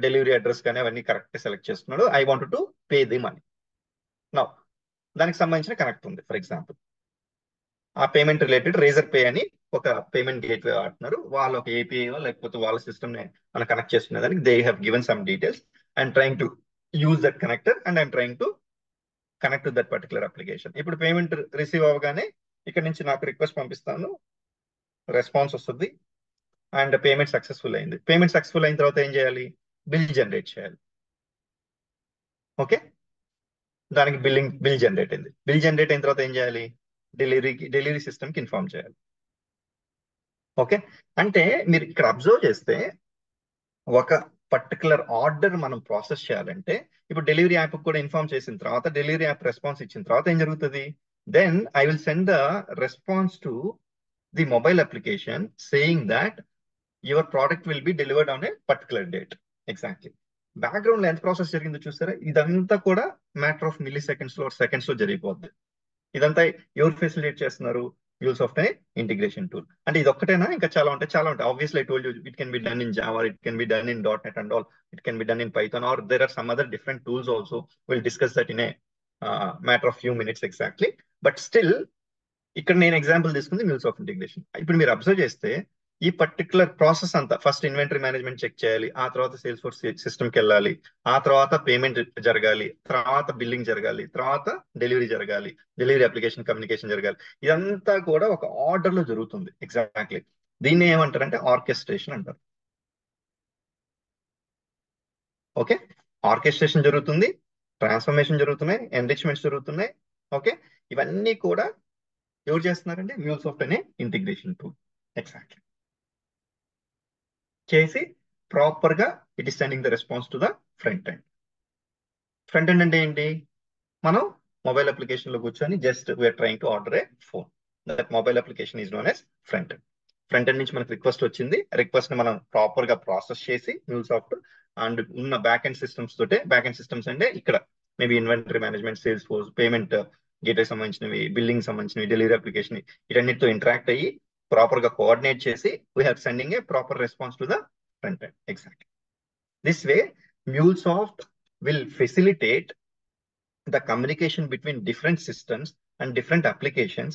డెలివరీ అడ్రస్ కానీ అవన్నీ కరెక్ట్ సెలెక్ట్ చేసుకున్నాడు. I want to pay the money. Now దానికి సంబంధించిన కనెక్ట్ ఉంది. ఫర్ ఎగ్జాంపుల్ ఆ పేమెంట్ రిలేటెడ్ రేజర్ పే అని ఒక పేమెంట్ గేట్వే ఆడుతున్నారు. వాళ్ళ ఒక ఏపీఐ లేకపోతే వాళ్ళ సిస్టమ్ ని మనం కనెక్ట్ చేసుకునే దానికి they have given some details. I'm trying to use that connector and I'm trying to connect to that particular application. ఇప్పుడు పేమెంట్ రిసీవ్ అవ్వగానే ఇక్కడ నుంచి నాకు రిక్వెస్ట్ పంపిస్తాను, రెస్పాన్స్ వస్తుంది అండ్ పేమెంట్ సక్సెస్ఫుల్ అయింది. పేమెంట్ సక్సెస్ఫుల్ అయిన తర్వాత ఏం చేయాలి? బిల్ జనరేట్ చేయాలి. ఓకే, దానికి బిల్ జనరేట్ అయింది. బిల్ జనరేట్ అయిన తర్వాత ఏం చేయాలి? డెలివరీ సిస్టమ్కి ఇన్ఫార్మ్ చేయాలి. ఓకే, అంటే మీరు ఇక్కడ అబ్జర్వ్ చేస్తే ఒక పర్టికులర్ ఆర్డర్ మనం ప్రాసెస్ చేయాలంటే ఇప్పుడు డెలివరీ యాప్ కూడా ఇన్ఫార్మ్ చేసిన తర్వాత, డెలివరీ యాప్ రెస్పాన్స్ ఇచ్చిన తర్వాత ఏం జరుగుతుంది? Then I will send the response to the mobile application saying that your product will be delivered on a particular date. Exactly. Background లో ఎంత ప్రాసెస్ జరిగిందో చూస్తారా? ఇదంతా కూడా మ్యాటర్ ఆఫ్ మిల్లీ సెకండ్స్ లో జరిగిపోద్ది. ఇదంతా ఎవరు ఫెసిలిటేట్ చేస్తున్నారు? MuleSoft అనే ఇంటిగ్రేషన్ టూల్. అంటే ఇది ఒక్కటేనా? ఇంకా చాలా ఉంటాయి. Obviously I told you it can be done in Java, it can be done in .NET and all, it can be done in Python, or there are some other different tools also. Will discuss that in a matter of few minutes. Exactly. But still ఇక్కడ నేను example తీసుకుంది MuleSoft integration. ఇప్పుడు మీరు observe చేస్తే ఈ particular process అంతా first inventory management check చేయాలి, ఆ తర్వాత Salesforce సిస్టమ్కి వెళ్ళాలి, ఆ తర్వాత పేమెంట్ జరగాలి, తర్వాత బిల్లింగ్ జరగాలి, తర్వాత డెలివరీ జరగాలి, డెలివరీ అప్లికేషన్ కమ్యూనికేషన్ జరగాలి. ఇదంతా కూడా ఒక ఆర్డర్ లో జరుగుతుంది. ఎగ్జాక్ట్లీ. దీన్ని ఏమంటారంటే ఆర్కెస్ట్రేషన్ అంటారు. ఓకే, ఆర్కెస్ట్రేషన్ జరుగుతుంది, ట్రాన్స్ఫర్మేషన్ జరుగుతున్నాయి, ఎన్రిచ్మెంట్స్ జరుగుతున్నాయి. ఓకే, ఇవన్నీ కూడా ఎవరు చేస్తున్నారంటే MuleSoft అనే ఇంటిగ్రేషన్ టూల్. ఎగ్జాక్ట్లీ. చేసి ప్రాపర్ గా it is sending the response to the front end. Front end అంటే ఏంటి? మనం మొబైల్ అప్లికేషన్ లో కూర్చొని just we are trying to order a phone. That mobile application is known as front end. Front end నుంచి మనకు request వచ్చింది, request ని మనం ప్రాపర్ గా ప్రాసెస్ చేసి MuleSoft అండ్ ఉన్న బ్యాక్ ఎండ్ సిస్టమ్స్ తోటే, బ్యాక్ ఎండ్ సిస్టమ్స్ అంటే ఇక్కడ maybe inventory management, Salesforce, payment gateway సంబంధించినవి, బిల్లింగ్ సంబంధించినవి, డెలివరీ అప్లికేషన్, వీటన్నిటితో ఇంటరాక్ట్ అయ్యి ప్రాపర్ గా కోఆర్డినేట్ చేసి we are sending a proper response to the front end. Exactly this way MuleSoft will facilitate the communication between different systems and different applications.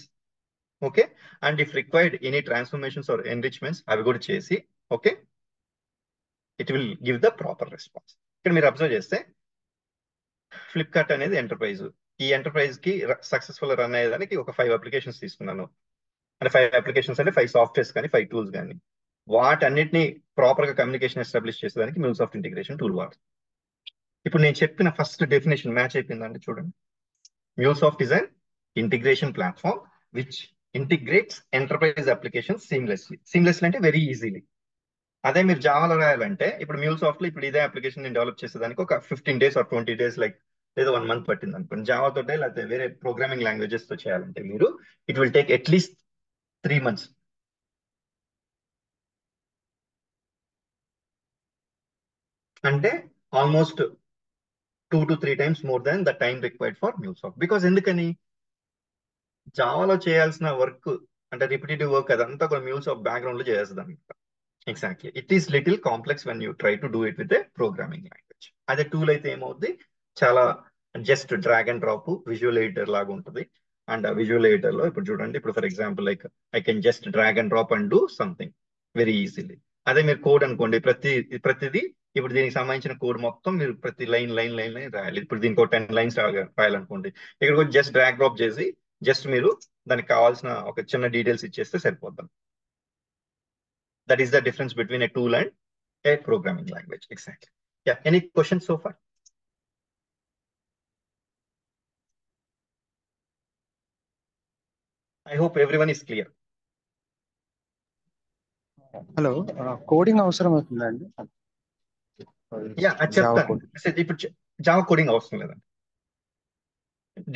Okay, and if required any transformations or enrichments, అవి కూడా చేసి okay it will give the proper response. ఇక్కడ మీరు observe చేస్తే Flipkart అనేది enterprise, ఈ enterprise కి successful run అయ్యేదానికి ఒక 5 అప్లికేషన్స్ తీసుకున్నాను, అంటే 5 అప్లికేషన్స్ అంటే 5 సాఫ్ట్వేర్స్ కానీ 5 టూల్స్ కానీ, వాటన్నిటిని ప్రాపర్ గా కమ్యూనికేషన్ ఎస్టాబ్లిష్ చేసేదానికి MuleSoft ఇంటిగ్రేషన్ టూల్ వాడు. ఇప్పుడు నేను చెప్పిన ఫస్ట్ డెఫినేషన్ మ్యాచ్ అయిపోయిందండి. చూడండి, MuleSoft is an integration platform which integrates enterprise applications seamlessly. Seamlessly అంటే వెరీ ఈజీలీ. అదే మీరు జావాలో రాయాలంటే ఇప్పుడు MuleSoft లో ఇప్పుడు ఇదే అప్లికేషన్ నేను డెవలప్ చేసేదానికి ఒక 15 days ఆర్ 20 days లైక్ లేదా 1 month పట్టింది అనుకోండి. జావా తోటే లేకపోతే వేరే ప్రోగ్రామింగ్ లాంగ్వేజెస్ తో చేయాలంటే మీరు it will take at least 3 months. అంటే almost 2 to 3 times more than the time required for MuleSoft. Because ఎందుకని జావాలో చేయాల్సిన వర్క్ అంటే రిపిటేటివ్ వర్క్ అదంతా కూడా MuleSoft బ్యాక్గ్రౌండ్ లో చేస్తుంది అనమాట. Exactly it is little complex when you try to do it with a programming language. అదే tool అయితే ఏమవుద్ది, చాలా just drag and drop visual editor లాగా ఉంటుంది. అండ్ విజువల్ ఎడిటర్ లో ఇప్పుడు చూడండి, ఇప్పుడు for example like I can just drag and drop and do something very easily. అదే మీరు కోడ్ అనుకోండి, ప్రతిదీ ఇప్పుడు దీనికి సంబంధించిన కోడ్ మొత్తం మీరు ప్రతి లైన్ రాయాలి. ఇప్పుడు దీనికి ఒక 10 lines రాయాలనుకోండి, ఇక్కడ జస్ట్ డ్రాగ్ డ్రాప్ చేసి జస్ట్ మీరు దానికి కావాల్సిన ఒక చిన్న డీటెయిల్స్ ఇచ్చేస్తే సరిపోద్దాం. That is the difference between a tool and a programming language. Exactly. Yeah, any questions so far? I hope everyone is clear. Hello, coding అవసరం అవుతుందండి? యా, అది చెప్తాను. ఇప్పుడు జావా కోడింగ్ అవసరం లేదండి.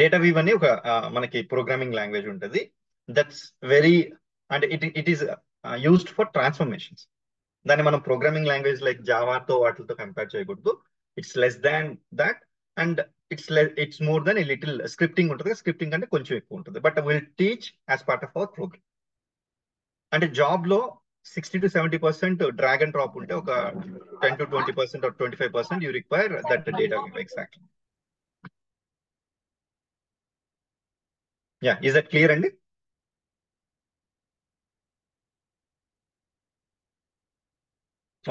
డేటా వీవ్ అని ఒక మనకి ప్రోగ్రామింగ్ లాంగ్వేజ్ ఉంటుంది. దట్స్ వెరీ అంటే it is used for transformations. దాన్ని మనం ప్రోగ్రామింగ్ లాంగ్వేజ్ లైక్ జావాతో వాటితో కంపేర్ చేయకూడదు. It's less than that and it's more than a little scripting ఉంటుంది. స్క్రిప్టింగ్ అంటే కొంచెం ఎక్కువ ఉంటుంది. But will teach as part of our program. అంటే జాబ్ లో 60 to 70% డ్రాగ్ అండ్ డ్రాప్ ఉంటే ఒక 10 to 20% or 25% you require that data view. Exactly. Yeah, is that clear అండి?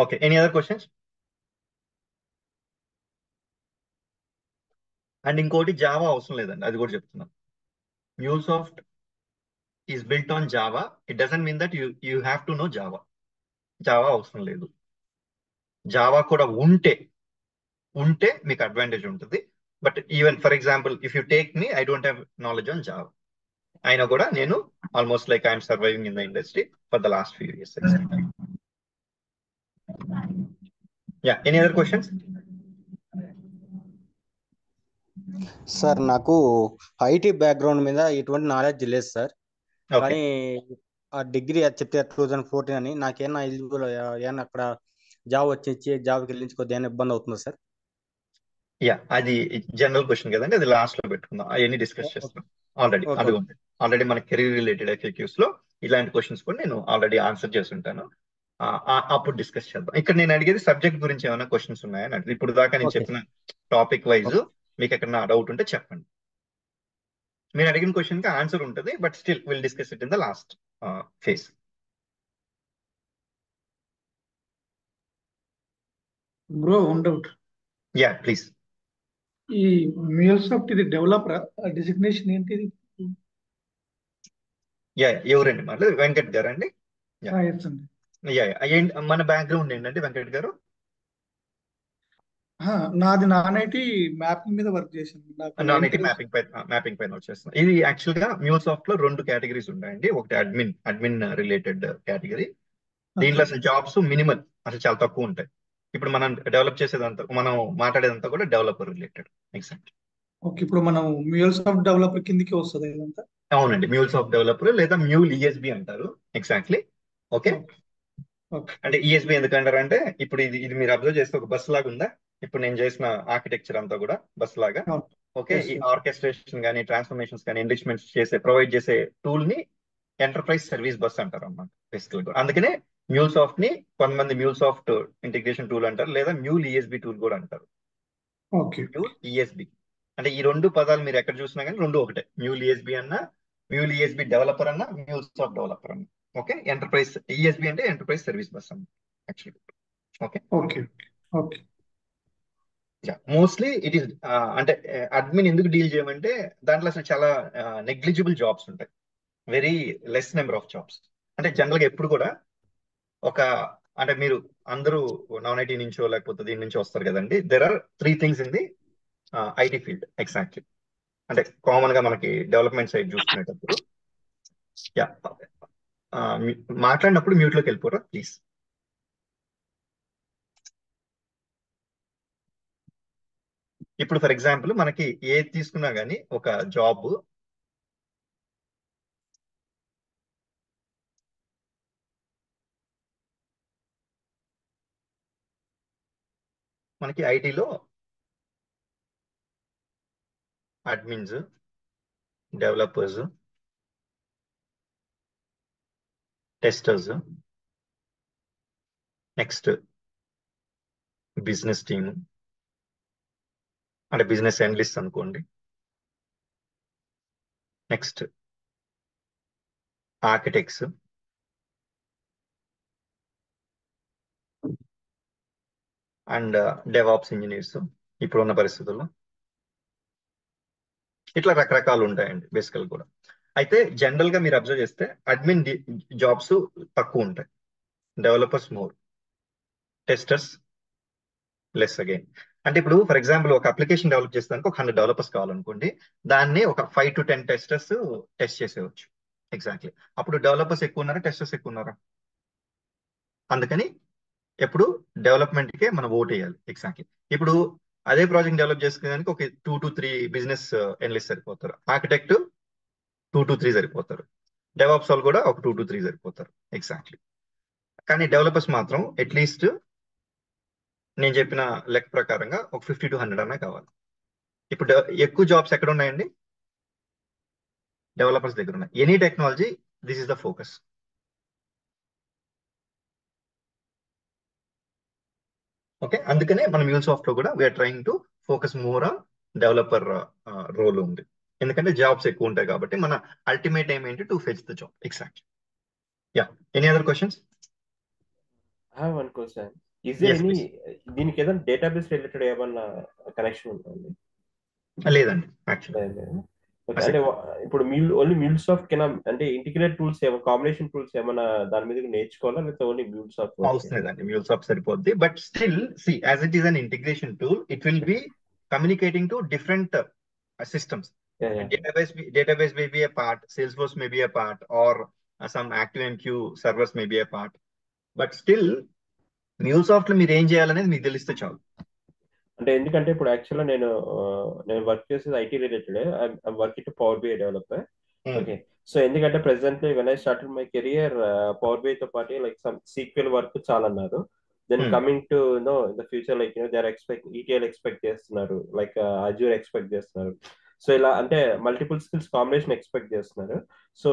Okay, any other questions? And ఇంకోటి జావా అవసరం లేదండి, అది కూడా చెప్తున్నాను. MuleSoft is built on Java. It doesn't mean that you have to know Java. Java అవసరం లేదు. Java కూడా ఉంటే మీకు అడ్వాంటేజ్ ఉంటుంది. But even for example if you take me, I don't have knowledge on Java. అయినా కూడా నేను almost like I'm surviving in the industry for the last few years. Yeah, any other questions? Sir, నాకు IT background మీద ఎటువంటి knowledge లేదు sir. కానీ ఆ degree అది చెప్తే 2014 అని, నాకేమన్నా ఎలిజిబుల్ ఏమన్నా అక్కడ జాబ్ వచ్చి జాబ్కి వెళ్ళించుకోవద్దు, ఏమైనా ఇబ్బంది అవుతుందా సార్? యా, అది జనరల్ క్వశ్చన్ కదండి, అది లాస్ట్ లో పెట్టుకుందాం. అవన్నీ డిస్కస్ చేస్తాం. ఆల్రెడీ మన కెరీర్ రిలేటెడ్ FAQs లో ఇలాంటి క్వశ్చన్స్ కూడా నేను ఆల్రెడీ ఆన్సర్ చేసి ఉంటాను. అప్పుడు డిస్కస్ చేద్దాం. ఇక్కడ నేను అడిగేది సబ్జెక్ట్ గురించి ఏమైనా క్వశ్చన్స్ ఉన్నాయని అంటే, ఇప్పుడు దాకా నేను చెప్పిన టాపిక్ వైజ్ మీకు ఎక్కడ డౌట్ ఉంటే చెప్పండి. మీరు అడిగిన క్వశ్చన్ కి ఆన్సర్ ఉంటుంది, but still will discuss it in the last phase. Bro, one doubt. Yeah, please. ఈ MuleSoft ఇది డెవలపర్ డిజిగ్నేషన్ ఏంటిది? యా, ఎవరండి మాట్లాడు? వెంకట్ గారు అండి. ఎస్ అండి. యా, మన బ్యాక్గ్రౌండ్ ఏంటండి వెంకట్ గారు? నాది నాన్ ఐటీ మ్యాపింగ్ మీద వర్క్ చేసింది. నాన్ ఐటీ మ్యాపింగ్ పైన వచ్చేస్తుంది. ఇది యాక్చువల్ గా MuleSoft లో 2 కేటగిరీస్ ఉంటాయండి. ఒకటి అడ్మిన్ రిలేటెడ్ కేటగిరీ. దీంట్లో అసలు జాబ్స్ మినిమల్, అసలు చాలా తక్కువ ఉంటాయి. ఇప్పుడు మనం డెవలప్ చేసేదంతా, మనం మాట్లాడేదంతా కూడా డెవలపర్ రిలేటెడ్. ఎగ్జాక్ట్. ఓకే, ఇప్పుడు మనం MuleSoft డెవలపర్ కిందకి వస్తుంది ఇదంతా? అవునండి, MuleSoft డెవలపర్ లేదా Mule ESB అంటారు. ఎగ్జాక్ట్లీ. ఓకే. ఓకే. అంటే ఈఎస్బి ఎందుకంటారు అంటే ఇప్పుడు ఇది మీరు అబ్జర్వ్ చేస్తే ఒక బస్ లాగా ఉందా? ఇప్పుడు నేను చేసిన ఆర్కిటెక్చర్ అంతా కూడా బస్ లాగా. ఓకే. Yes, ఈ yes. ఆర్కెస్ట్రేషన్ కానీ ట్రాన్స్ఫర్మేషన్స్ కానీ ఎన్రిచ్మెంట్స్ ప్రొవైడ్ చేసే టూల్ ని ఎంటర్ప్రైజ్ సర్వీస్ బస్ అంటారు అన్నమాట బేసికల్ గా. అందుకనే మ్యూల్సాఫ్ట్ ని కొంతమంది మ్యూల్సాఫ్ట్ ఇంటిగ్రేషన్ టూల్ అంటారు, లేదా మ్యూల్ ఈఎస్బి టూల్ కూడా అంటారు. ఓకే. మ్యూల్ ఈఎస్బి అంటే ఈ రెండు పదాలు మీరు ఎక్కడ చూసినా కానీ రెండు ఒకటే. మ్యూల్ ఈఎస్బి అన్న, మ్యూల్ ఈఎస్బి డెవలపర్ అన్న, మ్యూల్సాఫ్ట్ డెవలపర్ అన్న. ఓకే. ఎంటర్ప్రైజ్ ఈఎస్బి అంటే ఎంటర్ప్రైజ్ సర్వీస్ బస్ అన్న actually. Okay. Okay. Okay. Mostly it is అంటే అడ్మిన్ ఎందుకు డీల్ చేయమంటే దాంట్లో అసలు చాలా నెగ్లిజిబుల్ జాబ్స్ ఉంటాయి, very less number of jobs. అంటే జనరల్ గా ఎప్పుడు కూడా ఒక అంటే మీరు అందరూ నాన్ ఐటీ నుంచో లేకపోతే దీని నుంచి వస్తారు కదండి. There are 3 things in the IT field exactly. అంటే కామన్ గా మనకి డెవలప్మెంట్ సైడ్ చూసుకునేటప్పుడు మాట్లాడినప్పుడు మ్యూట్ లోకి వెళ్ళిపోరా ప్లీజ్. ఇప్పుడు ఫర్ ఎగ్జాంపుల్ మనకి ఏది తీసుకున్నా కానీ ఒక జాబ్ మనకి ఐటీలో admins, developers, testers, next business team అంటే బిజినెస్ అనలిస్ట్ అనుకోండి, next architects, and DevOps engineers ఇప్పుడున్న పరిస్థితుల్లో. ఇట్లా రకరకాలు ఉంటాయండి బేసికల్ కూడా. అయితే జనరల్ గా మీరు అబ్జర్వ్ చేస్తే అడ్మిన్ జాబ్స్ తక్కువ ఉంటాయి, developers more, testers less again. అంటే ఇప్పుడు ఫర్ ఎగ్జాంపుల్ ఒక అప్లికేషన్ డెవలప్ చేసేదానికి ఒక 100 డెవలపర్స్ కావాలనుకోండి, దాన్ని ఒక 5 to 10 టెస్టర్స్ టెస్ట్ చేసేవచ్చు ఎగ్జాక్ట్లీ. అప్పుడు డెవలపర్స్ ఎక్కువ ఉన్నారా, టెస్టర్స్ ఎక్కువ ఉన్నారా? అందుకని ఎప్పుడు డెవలప్మెంట్ కే మనం ఓట్ వేయాలి ఎగ్జాక్ట్లీ. ఇప్పుడు అదే ప్రాజెక్ట్ డెవలప్ చేసుకోవడానికి ఒక 2 to 3 బిజినెస్ అనలిస్ట్ సరిపోతారు, ఆర్కిటెక్ట్ 2 to 3 సరిపోతారు, డెవాప్స్ వాళ్ళు కూడా ఒక 2 to 3 సరిపోతారు ఎగ్జాక్ట్లీ. కానీ డెవలపర్స్ మాత్రం అట్లీస్ట్ నేను చెప్పిన లెక్క ప్రకారంగా ఒక 50 to 100 అనే కావాలి. ఇప్పుడు ఎక్కువ జాబ్స్ ఎక్కడ ఉన్నాయండి? డెవలపర్స్ దగ్గర ఉన్నాయి. Any technology this is the focus. Okay. అందుకనే మన మ్యూల్సాఫ్ట్ లో కూడా we are trying to focus more on developer role ఉంది, ఎందుకంటే జాబ్స్ ఎక్కువ ఉంటాయి కాబట్టి. మన అల్టిమేట్ ఎయిమ్ ఏంటి? To fetch the job exact. Yeah, any other questions? I have one question. Is there Yes, any please. దీనికి ఏదైనా డేటాబేస్ రిలేటెడ్ ఏమన్నా కనెక్షన్ ఉందండి? లేదండి యాక్చువల్లీ. ఓకే. అంటే ఇప్పుడు ఓన్లీ మ్యూల్సాఫ్ట్ కింద అంటే ఇంటిగ్రేట్ టూల్స్ ఏమైనా కాంబినేషన్ టూల్స్ ఏమైనా దాని మీద నేర్చుకోవాలా, లేకపోతే ఓన్లీ మ్యూల్సాఫ్ట్? అవసరం లేదండి, మ్యూల్సాఫ్ట్ సరిపోద్ది. But still C as it is an integration tool, it will B communicating to different systems. Database may be a part, Salesforce may be a part, or some ActiveMQ servers may be a part. But still, MuleSoft లో మీరు ఏం చేయాలనేది మీకు తెలిస్తే చాలు. అంటే ఎందుకంటే ఇప్పుడు యాక్చువల్గా నేను వర్క్ చేసేది IT related. I working to power BI developer. Okay. So ఎందుకంటే presently when I started my career power BI తో పాటు లైక్ సమ్ సీక్వెల్ వర్క్ చాలా అన్నారు. Then coming to know in the future like they are ETL expect చేస్తున్నారు, like Azure expect చేస్తున్నారు. So ఇలా అంటే multiple skills combination expect చేస్తున్నారు. So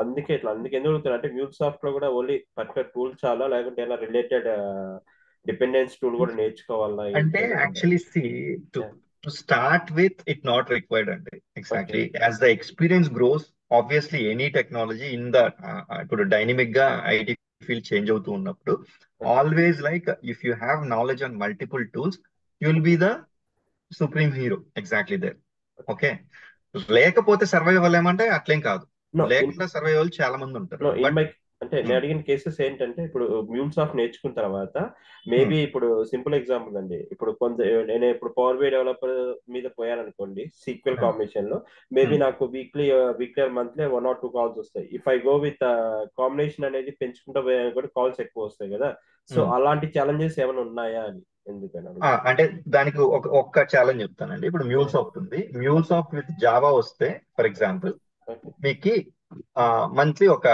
అందుకే ఎందుకు అడుగుతున్నారు అంటే మ్యూల్సాఫ్ట్ లో కూడా ఓన్లీ పర్టికులర్ టూల్ చాలా, లేకుంటే ఇలా రిలేటెడ్ డిపెండెన్స్ టూల్ కూడా నేర్చుకోవాలా? అంటే actually to start with it not required అండి exactly. As the experience grows, obviously any technology in the ఇప్పుడు డైనమిక్ గా ఐటీ ఫీల్డ్ చేంజ్ అవుతూ ఉన్నప్పుడు always like if you have knowledge on multiple tools you will be the supreme hero exactly there. Okay. లేకపోతే survive అవ్వలేమంటే అట్లేం కాదు, లేకుండా survive వాళ్ళు చాలా మంది ఉంటారు. అంటే నేను అడిగిన కేసెస్ ఏంటంటే ఇప్పుడు మ్యూల్సాఫ్ట్ నేర్చుకున్న తర్వాత మేబీ ఇప్పుడు సింపుల్ ఎగ్జాంపుల్ అండి, ఇప్పుడు నేను ఇప్పుడు పవర్ బిఐ డెవలపర్ మీద పోయాననుకోండి సీక్వెల్ కాంబినేషన్ లో, మేబీ నాకు వీక్లీ మంత్లీ 1 or 2 కాల్స్ వస్తాయి. If I go with combination అనేది పెంచుకుంటూ పోయాను కూడా కాల్స్ ఎక్కువ వస్తాయి కదా. సో అలాంటి ఛాలెంజెస్ ఏమైనా ఉన్నాయా అని ఎందుకని అంటే దానికి ఒక్క ఛాలెంజ్ చెప్తానండి. ఇప్పుడు మ్యూల్సాఫ్ట్ ఉంది, మ్యూల్సాఫ్ట్ విత్ జావా వస్తే ఫర్ ఎగ్జాంపుల్ మీకు మంత్లీ ఒక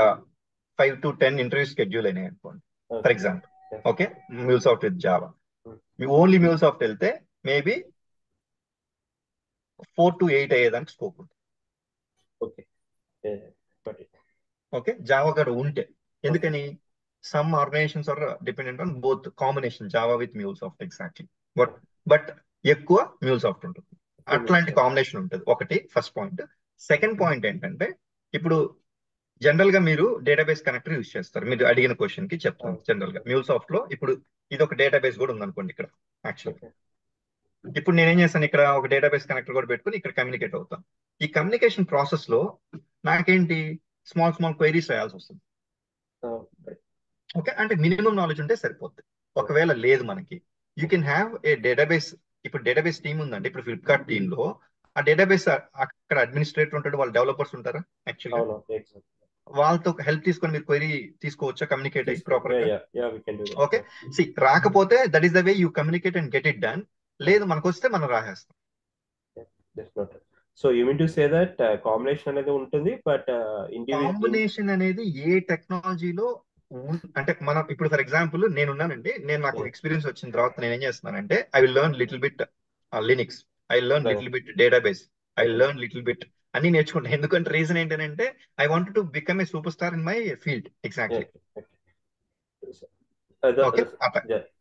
5 to 10 ఇంటర్వ్యూ షెడ్యూల్ అయినాయి అనుకోండి for Okay. Example. Yeah. Okay, MuleSoft with Java. Hmm. Me only MuleSoft వెళ్తే మేబీ 4 to 8 అయ్యేదానికి స్కోప్ ఉంది. Okay. Yeah. Got it. Okay, Java కూడా ఉంటే. ఎందుకని some organisations are dependent on both combination Java with MuleSoft exactly. But ఎక్కువ MuleSoft ఉంటుంది. అట్లాంటి combination ఉంటుంది. ఒకటి ఫస్ట్ పాయింట్. సెకండ్ పాయింట్ ఏంటంటే ఇప్పుడు జనరల్ గా మీరు డేటాబేస్ కనెక్టర్ యూజ్ చేస్తారు. మీరు అడిగిన క్వశ్చన్ కి చెప్తాను. జనరల్ గా MuleSoft లో ఇప్పుడు ఇది ఒక డేటాబేస్ కూడా ఉందనుకోండి ఇక్కడ. యాక్చువల్గా ఇప్పుడు నేనేం చేస్తాను, ఇక్కడ ఒక డేటాబేస్ కనెక్టర్ కూడా పెట్టుకుని ఇక్కడ కమ్యూనికేట్ అవుతాను. ఈ కమ్యూనికేషన్ ప్రాసెస్ లో నాకేంటి స్మాల్ క్వైరీస్ రాయాల్సి వస్తుంది. ఓకే, అంటే మినిమం నాలెడ్జ్ ఉంటే సరిపోద్ది. ఒకవేళ లేదు మనకి, you can have a database. ఇప్పుడు డేటాబేస్ టీమ్ ఉందండి. ఇప్పుడు ఫ్లిప్కార్ట్ టీమ్ లో ఆ డేటాబేస్ అక్కడ అడ్మినిస్ట్రేటర్ ఉంటాడు, వాళ్ళు డెవలపర్స్ ఉంటారా యాక్చువల్గా. వాళ్ళతో హెల్ప్ తీసుకొని మీరు క్వైరీ తీసుకోవచ్చా, కమ్యూనికేట్ అయ్యి ప్రాపర్ గా. ఓకే, సి రాకపోతే that is the way you communicate and get it done. లేదు మనకు వస్తే మనం రాసేస్తాం. So you mean to say that combination అనేది ఉంటుంది, బట్ కాంబినేషన్ అనేది ఏ టెక్నాలజీలో అంటే మనం ఇప్పుడు ఫర్ ఎగ్జాంపుల్ నేనున్నానండి, నాకు ఎక్స్పీరియన్స్ వచ్చిన తర్వాత నేను ఏం చేస్తున్నానంటే I will learn little bit Linux, I learn little bit database, I learn little bit అన్ని నేర్చుకుంటాను. ఎందుకంటే రీజన్ ఏంటంటే I want to become a super star in my field. Exactly.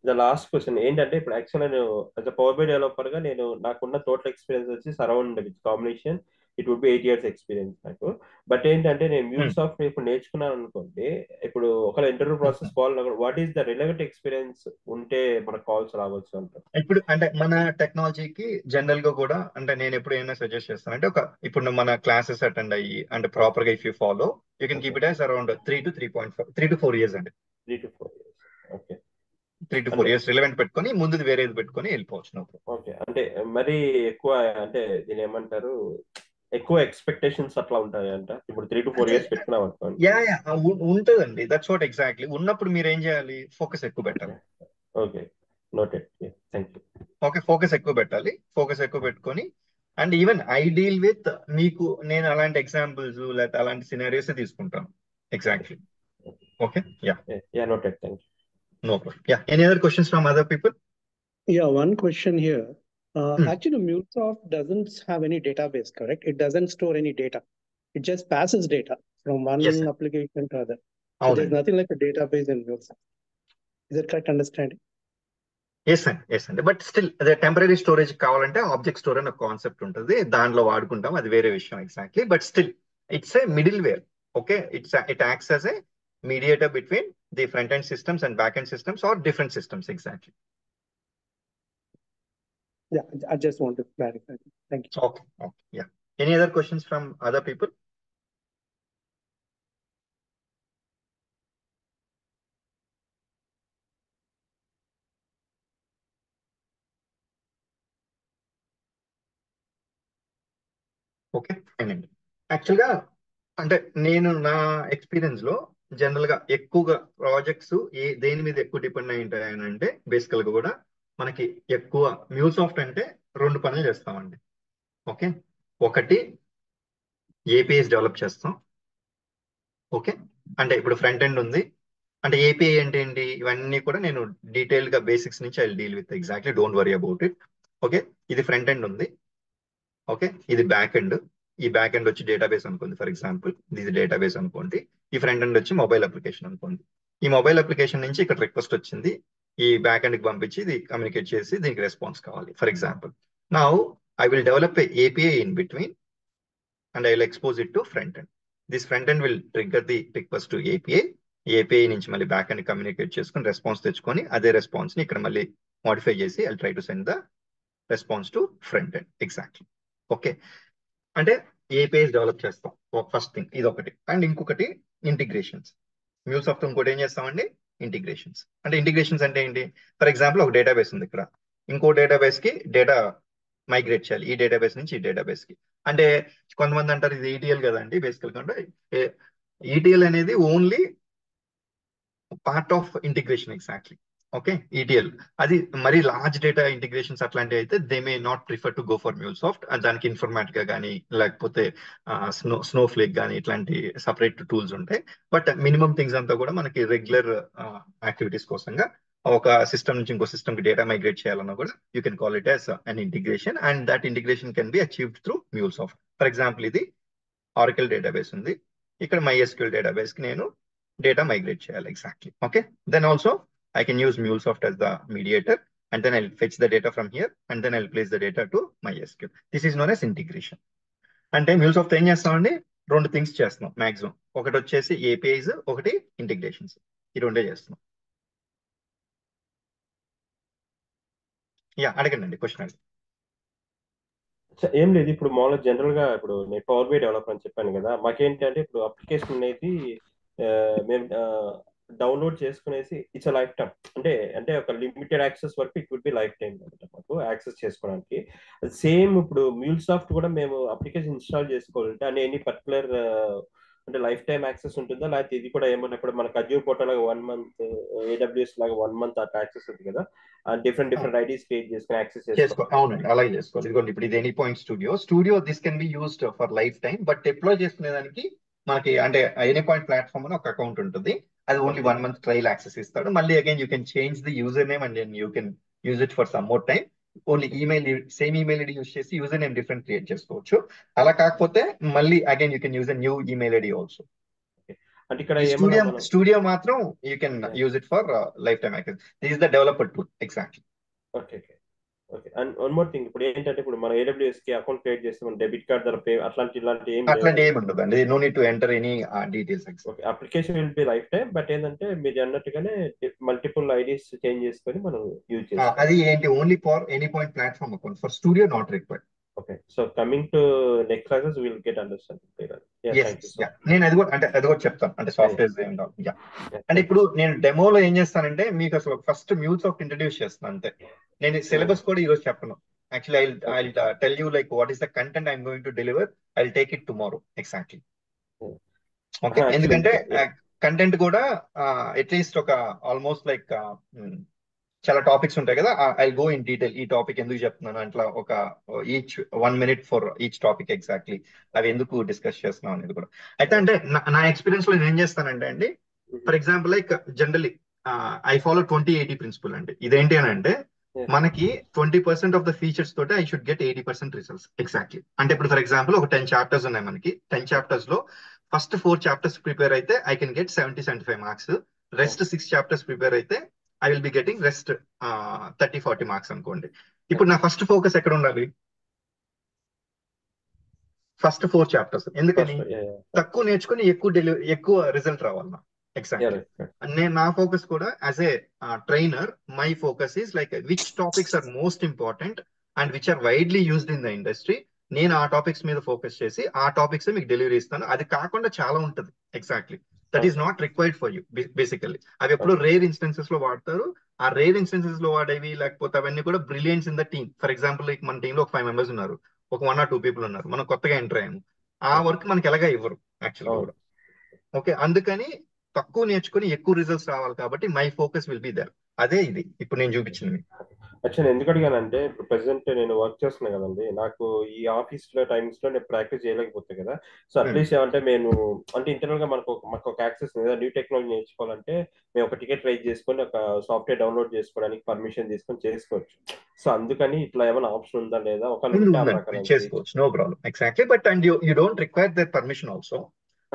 The last question ఏంటంటే ఇప్పుడు యాక్చువల్ నేను as a Power BI developer గా నాకున్న total experience వచ్చి surround with combination it would be 8 years experience నాకు. But ఏంటంటే నేను MuleSoft ఇప్పుడు నేర్చుకున్నాను అనుకోండి, ఇప్పుడు ఒక interview process call what is the relevant experience ఉంటే మనకు కాల్స్ రావచ్చు అంటారు. ఇప్పుడు అంటే మన టెక్నాలజీకి జనరల్ గా కూడా అంటే నేను ఎప్పుడు ఏమైనా సజెస్ట్ చేస్తానంటే ఇప్పుడు మన క్లాసెస్ అటెండ్ అయ్యి అంటే ప్రాపర్ గా if you follow you can keep it as around 3 to 4 years అండి. 3 to 4 years. Okay, 3 to 4 years relevant పెట్టుకొని ముందు వేరేది పెట్టుకొని వెళ్ళిపోవచ్చు. ఓకే, అంటే మరి ఎక్కువ అంటే దీని ఏమంటారు, ఎక్కువ ఎక్స్పెక్టేషన్స్ అట్లా ఉంటాయి అంట. ఇప్పుడు 3 to 4 years పెట్టుకున్నాం అనుకోండి. ఉంటుందండి. That's what exactly. ఉన్నప్పుడు మీరు ఏం చేయాలి, ఫోకస్ ఎక్కువ పెట్టాలి. Okay, noted. Thank you. Okay, focus ఎక్కువ పెట్టాలి. ఫోకస్ ఎక్కువ పెట్టుకొని and even I deal with మీకు నేను అలాంటి ఎగ్జాంపుల్స్ లేకపోతే అలాంటి సినారియోస్ తీసుకుంటాను. Exactly. Okay, yeah noted. Thank you. No problem. Yeah. Any other questions from other people? Yeah, one question here. Actually, MuleSoft doesn't have any database, correct? It doesn't store any data. It just passes data from one application to other. So there's nothing like a database in MuleSoft. Is that correct understanding? Yes, sir. Yes, sir. But still, the temporary storage కావాలంటే object store అనే concept ఉంటుంది. దాంట్లో వాడుకుంటాం, అది వేరే విషయం. Exactly. But still it's a middleware. Okay, it acts as a mediator between the front-end systems and back-end systems or different systems. Exactly. Yeah, I just want to clarify. Thank you. Okay. Yeah. Any other questions from other people? Okay, అండి. యాక్చువల్గా అంటే నేను నా experience లో general గా ఎక్కువగా projects దేని మీద ఎక్కువ డిపెండ్ అయి ఉంటాయనంటే బేసికల్ గా కూడా మనకి ఎక్కువ MuleSoft అంటే 2 పనులు చేస్తామండి. ఓకే, ఒకటి ఏపీఐస్ డెవలప్ చేస్తాం. ఓకే, అంటే ఇప్పుడు ఫ్రంట్ ఎండ్ ఉంది అంటే ఏపీఐ అంటే ఏంటి, ఇవన్నీ కూడా నేను డీటెయిల్ గా బేసిక్స్ నుంచి I deal with. Exactly, don't worry about it. Okay, ఇది ఫ్రంట్ ఎండ్ ఉంది. ఓకే, ఇది బ్యాక్ ఎండ్. ఈ బ్యాక్ ఎండ్ వచ్చి డేటాబేస్ అనుకోండి. ఫర్ ఎగ్జాంపుల్ ఇది డేటాబేస్ అనుకోండి. ఈ ఫ్రంట్ ఎండ్ వచ్చి మొబైల్ అప్లికేషన్ అనుకోండి. ఈ మొబైల్ అప్లికేషన్ నుంచి ఇక్కడ రిక్వెస్ట్ వచ్చింది, ఈ బ్యాక్ ఎండ్ కి పంపించి ఇది కమ్యూనికేట్ చేసి దీనికి రెస్పాన్స్ కావాలి. For example now I will develop a API in between and I will expose it to front end. This front end will trigger the request to API. API నుంచి మళ్ళీ back end communicate చేసుకుని response తెచ్చుకొని అదే response ని ఇక్కడ మళ్ళీ modify చేసి I try to send the response to front end. Exactly. Okay, అంటే ఏపీఐస్ డెవలప్ చేస్తాం ఫస్ట్ థింగ్, ఇది ఒకటి. అండ్ ఇంకొకటి ఇంటిగ్రేషన్స్. MuleSoft ఇంకోటి ఏం చేస్తామండి, ఇంటిగ్రేషన్స్. అంటే ఇంటిగ్రేషన్స్ అంటే ఏంటి, ఫర్ ఎగ్జాంపుల్ ఒక డేటాబేస్ ఉంది ఇక్కడ, ఇంకో డేటాబేస్ కి డేటా మైగ్రేట్ చేయాలి, ఈ డేటాబేస్ నుంచి ఈ డేటాబేస్ కి. అంటే కొంతమంది అంటారు ఇది ETL కదండి. బేసికల్ గా ETL అనేది only part of integration. Exactly. Okay, ETL అది మరి లార్జ్ డేటా ఇంటిగ్రేషన్స్ అట్లాంటివి అయితే they may not prefer to go for MuleSoft. దానికి ఇన్ఫర్మాటికా కానీ లేకపోతే స్నోఫ్లేక్ కానీ ఇట్లాంటి సపరేట్ టూల్స్ ఉంటాయి. బట్ మినిమం థింగ్స్ అంతా కూడా మనకి రెగ్యులర్ యాక్టివిటీస్ కోసంగా ఒక సిస్టమ్ నుంచి ఇంకో సిస్టమ్ కి డేటా మైగ్రేట్ చేయాలన్నా కూడా you can call it as an integration, and that integration can be achieved through MuleSoft. For example ఇది ఆరకిల్ డేటాబేస్ ఉంది, ఇక్కడ MySQL డేటాబేస్ కి నేను డేటా మైగ్రేట్ చేయాలి exactly. Okay, then also I can use MuleSoft as the mediator, and then I'll fetch the data from here, and then I'll place the data to MySQL. This is known as integration. అంటే MuleSoft ఏం చేస్తామండి, రెండు things చేస్తున్నాం maximum. ఒకటి వచ్చేసి APIs, ఒకటి integrations. ఈ రెండే చేస్తున్నాం. యా, అడగండి క్వశ్చన్ అడగండి. ఏం లేదు, ఇప్పుడు మామూలుగా జనరల్ గా ఇప్పుడు నేను పవర్ బై డెవలపర్ అని చెప్పాను కదా, మాకేంటంటే ఇప్పుడు అప్లికేషన్ అనేది మేము డౌన్లోడ్ చేసుకునేసి ఇట్స్ లైఫ్ టైం, అంటే ఒక లిమిటెడ్ యాక్సెస్ వరకు it would be lifetime అనమాట మాకు యాక్సెస్ చేసుకోవడానికి. సేమ్ ఇప్పుడు MuleSoft కూడా మేము అప్లికేషన్ ఇన్స్టాల్ చేసుకోవాలంటే అని ఎనీ పర్టికులర్ అంటే లైఫ్ టైం యాక్సెస్ ఉంటుందా, లేకపోతే ఇది కూడా ఏమన్నా ఇప్పుడు మనకు అజ్యూర్ పోర్టల్ లాగా 1 month, AWS లాగా 1 month అట్లా యాక్సెస్ ఉంది కదా, డిఫరెంట్ ఐడీస్ క్రియేట్ చేసుకుని యాక్సెస్ చేసుకోవాలి. అవునండి, అలాగే చేసుకోవాలి. ఇదిగోండి ఇప్పుడు ఇది Anypoint Studio this can be used for lifetime, but deploy చేసుకునేదానికి మనకి అంటే ఎనీపాయింట్ ప్లాట్ఫామ్ అని ఒక అకౌంట్ ఉంటుంది. అది ఓన్లీ 1 month ట్రయల్ యాక్సెస్ ఇస్తాడు. మళ్ళీ again you can change the user name and you can use it for some more time. Only same email ID use చేసి యూజర్ నేమ్ డిఫరెంట్ క్రియేట్ చేసుకోవచ్చు. అలా కాకపోతే మళ్ళీ again you can use new email ID also. అంటే ఇక్కడ studio మాత్రం you can use it for life time access. This is the developer tool exactly. Okay. And one more thing, ఇప్పుడు ఏంటంటే ఇప్పుడు మన AWS కి అకౌంట్ క్రియేట్ చేస్తే మన డెబిట్ కార్డ్ ద్వారా పే అట్లాంటి ఏమి ఉండదండి. No need to enter any details. Okay, application will be lifetime, but ఏంటంటే మీరు అన్నట్టుగానే మల్టిపుల్ ఐడీస్ చేంజ్ చేసుకొని మనం యూజ్ చేస్తాం. అది ఏంటి only for any point platform account, for studio not required. Okay, so coming to next classes will get understanding. నేను అది కూడా చెప్తాను, అంటే సాఫ్ట్వేర్ ఏం కాదు. అంటే ఇప్పుడు నేను డెమోలో ఏం చేస్తానంటే మీకు అసలు ఫస్ట్ MuleSoft ఇంట్రడ్యూస్ చేస్తాను అంతే. నేను సిలబస్ కూడా ఈరోజు చెప్పను. Actually, I'll tell you like what is the content I'm going to deliver. I'll take it tomorrow. Exactly. Okay. ఎందుకంటే కంటెంట్ కూడా అట్లీస్ట్ ఒక ఆల్మోస్ట్ లైక్ చాలా టాపిక్స్ ఉంటాయి కదా, ఐ గో ఇన్ డీటెయిల్ ఈ టాపిక్ ఎందుకు చెప్తున్నాను అట్లా ఒక each 1 minute for each topic exactly అవి ఎందుకు డిస్కస్ చేస్తున్నాం అనేది కూడా. అయితే అంటే నా ఎక్స్పీరియన్స్ లో నేను ఏం చేస్తానంటే అండి, for example like generally I follow 20-80 principle అండి. ఇదేంటి అని అంటే మనకి 20% ఆఫ్ ద ఫీచర్స్ తోటి I should get 80% results exactly. అంటే ఇప్పుడు ఫర్ ఎగ్జాంపుల్ ఒక 10 chapters ఉన్నాయి మనకి. 10 chapters లో ఫస్ట్ 4 chapters ప్రిపేర్ అయితే I can get 70-75 marks. Rest 6 chapters prepare అయితే I will be getting rest 30-40 marks అనుకోండి. ఇప్పుడు నా ఫస్ట్ ఫోకస్ ఎక్కడ ఉండాలి? First 4 chapters. ఎందుకని? తక్కువ నేర్చుకుని ఎక్కువ రిజల్ట్ రావాలి నా. ఎగ్జాక్ట్లీ. నేను నా ఫోకస్ కూడా as a trainer, my focus is like which topics are most important and which are widely used in the industry. నేను ఆ టాపిక్స్ మీద ఫోకస్ చేసి ఆ టాపిక్స్ మీకు డెలివరీ ఇస్తాను. అది కాకుండా చాలా ఉంటుంది. Exactly, that is not required for you basically. అవి ఎప్పుడు రేర్ ఇన్స్టెన్సెస్ లో వాడతారు. ఆ రేర్ ఇన్స్టెన్సెస్ లో వాడేవి లేకపోతే అవన్నీ కూడా brilliance in the team. For example like మన టీంలో ఒక 5 members ఉన్నారు, ఒక 1 or 2 people ఉన్నారు, మనం కొత్తగా ఎంటర్ అయ్యాము. ఆ వర్క్ మనకి ఎలాగా ఇవ్వరు యాక్చువల్గా కూడా. ఓకే, అందుకని తక్కువ నేర్చుకుని ఎక్కువ రిజల్ట్స్ రావాలి కాబట్టి my focus will be there. అదే ఇది ఇప్పుడు నేను చూపించింది. యాక్చువల్లీ ఎందుకు అడిగానంటే ఇప్పుడు ప్రెసెంట్ నేను వర్క్ చేస్తున్నా కదండి, నాకు ఈ ఆఫీస్ లో టైమ్స్ లో నేను ప్రాక్టీస్ చేయలేకపోతే కదా. సో అట్లీస్ట్ ఏమంటే నేను అంటే ఇంటర్నల్ గా మాకు ఒక యాక్సెస్ న్యూ టెక్నాలజీ నేర్చుకోవాలంటే మేము ఒక టికెట్ రైజ్ చేసుకొని ఒక సాఫ్ట్వేర్ డౌన్లోడ్ చేసుకోవడానికి పర్మిషన్ తీసుకొని చేసుకోవచ్చు. సో అందుకని ఇట్లా ఏమైనా ఆప్షన్ ఉందా లేదా? ఒక చేసుకోవచ్చు, no problem. Exactly, but and you don't require that permission also.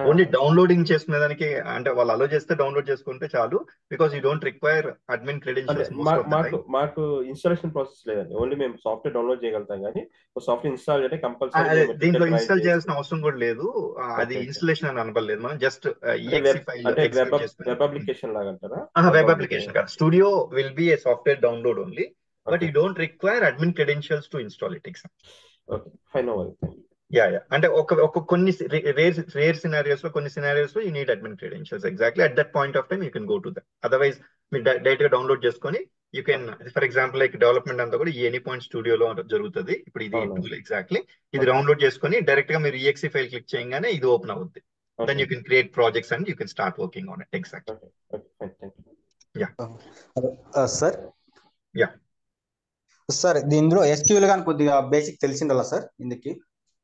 Only downloading చేసుకునే దానికి అంటే వాళ్ళు అలో చేస్తే డౌన్లోడ్ చేసుకుంటే చాలు. Because you don't require admin credentials. మాకు ఇన్స్టాలేషన్ ప్రాసెస్ లేదండి, ఓన్లీ మేము సాఫ్ట్వేర్ డౌన్లోడ్ చేయగలుగుతాం కానీ సాఫ్ట్వేర్ ఇన్స్టాల్ చేస్తే కంపల్సరీ దీంట్లో ఇన్స్టాల్ చేయాల్సిన అవసరం కూడా లేదు. అది ఇన్స్టాలేషన్ అని అనబడలేదు. మనం జస్ట్ వెబ్ అప్లికేషన్ లాగా అంటారా? వెబ్ అప్లికేషన్ కాదు. Studio will be A software download only, but you don't require admin credentials to install it. Okay, fine. Yeah అంటే ఒక కొన్ని రేర్ సినారియోస్ లో కొన్ని సినారియోస్ లో you need admin credentials. Exactly at that point of time you can go to that. Otherwise మీరు direct గా download చేసుకొని you can, for example like development అంతా కూడా ఈ ఎనీపాయింట్ స్టూడియోలో జరుగుతుంది. ఇప్పుడు ఇది టూల్ ఎగ్జాక్ట్లీ ఇది డౌన్లోడ్ చేసుకొని డైరెక్ట్ గా మీరు EXE ఫైల్ క్లిక్ చేయగానే ఇది ఓపెన్ అవుద్ది. Then you can create projects and you can start working on it. Exactly. Yeah sir yeah sir ఇందులో ఎస్క్యూఎల్ కానీ కొద్దిగా బేసిక్ తెలిసిండాలా సార్ ఇందుకి?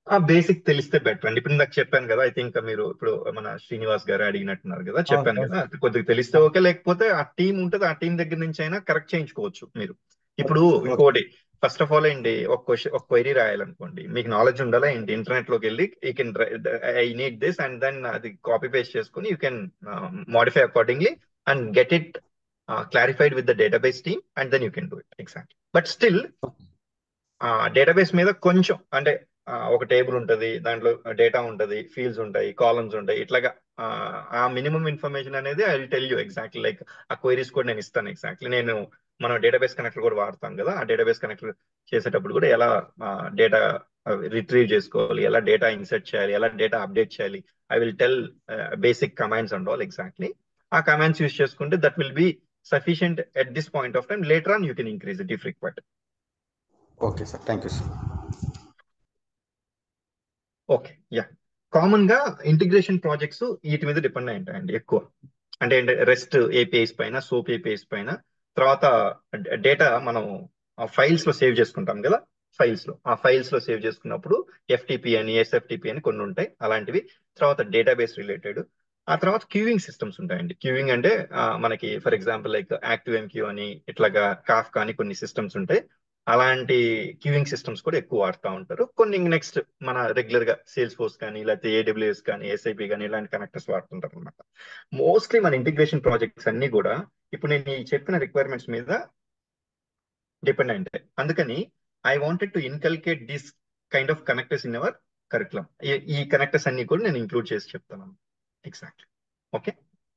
ఆ బేసిక్ తెలిస్తే బెటర్ అండి. ఇప్పుడు నాకు చెప్పాను కదా, ఐ థింక్ మీరు ఇప్పుడు మన శ్రీనివాస్ గారు అడిగినట్టున్నారు కదా, చెప్పాను కదా, కొద్దిగా తెలిస్తే ఓకే, లేకపోతే ఆ టీం ఉంటుంది, ఆ టీం దగ్గర నుంచి అయినా కరెక్ట్ చేయించుకోవచ్చు మీరు. ఇప్పుడు ఇంకోటి, ఫస్ట్ ఆఫ్ ఆల్ ఏంటి, ఒక క్వైరీ రాయాలనుకోండి, మీకు నాలెడ్జ్ ఉండాలా ఏంటి, ఇంటర్నెట్ లోకి వెళ్ళి you can I need this and then అది కాపీ పేస్ట్ చేసుకుని you can modify accordingly and get it clarified with the database team and then you can do it exactly. But still database మీద కొంచెం అంటే ఒక table ఉంటుంది, దాంట్లో data ఉంటుంది, fields ఉంటాయి, కాలమ్స్ ఉంటాయి, ఇట్లాగా ఆ మినిమం ఇన్ఫర్మేషన్ అనేది I will tell you exactly. Like ఆ క్వైరీస్ కూడా నేను ఇస్తాను ఎగ్జాక్ట్లీ. నేను మనం డేటాబేస్ కనెక్టర్ కూడా వాడతాం కదా, ఆ డేటాబేస్ కనెక్టర్ చేసేటప్పుడు కూడా ఎలా డేటా రిట్రీవ్ చేసుకోవాలి, ఎలా డేటా ఇన్సర్ట్ చేయాలి, ఎలా డేటా అప్డేట్ చేయాలి, I will tell basic commands and all exactly. ఆ కమాండ్స్ యూస్ చేసుకుంటే that will be sufficient at this point of time. Later on you can increase it if required. Okay sir, thank you sir. Okay, yeah. Common గా integration projects వీటి మీద depend అయి ఉంటాయండి ఎక్కువ. అంటే rest APIs పైన, soap APIs పైన. తర్వాత డేటా మనం ఫైల్స్ లో సేవ్ చేసుకుంటాం కదా, ఆ ఫైల్స్ లో సేవ్ చేసుకున్నప్పుడు ఎఫ్టిపి అని, ఎస్ఎఫ్టిపి అని కొన్ని ఉంటాయి అలాంటివి. తర్వాత డేటాబేస్ రిలేటెడ్. ఆ తర్వాత క్యూయింగ్ సిస్టమ్స్ ఉంటాయండి. క్యూయింగ్ అంటే మనకి ఫర్ ఎగ్జాంపుల్ లైక్ యాక్టివ్ఎంక్యూ అని, ఇట్లాగా కాఫ్కా అని కొన్ని సిస్టమ్స్ ఉంటాయి. అలాంటి క్యూయింగ్ సిస్టమ్స్ కూడా ఎక్కువ వాడుతూ ఉంటారు. కొన్ని నెక్స్ట్ మన రెగ్యులర్ గా సేల్స్ ఫోర్స్ కానీ, లేకపోతే ఏడబ్ల్యూఎస్ కానీ, ఎస్ఐపి కానీ ఇలాంటి కనెక్టర్స్ వాడుతుంటారు అనమాట. మోస్ట్లీ మన ఇంటిగ్రేషన్ ప్రాజెక్ట్స్ అన్ని కూడా ఇప్పుడు నేను ఈ చెప్పిన రిక్వైర్మెంట్స్ మీద డిపెండ్ అయి ఉంటాయి. అందుకని I wanted to inculcate this kind of connectors in our curriculum. ఈ కనెక్టర్స్ అన్ని కూడా నేను ఇంక్లూడ్ చేసి చెప్తాను ఎగ్జాక్ట్లీ. ఓకే,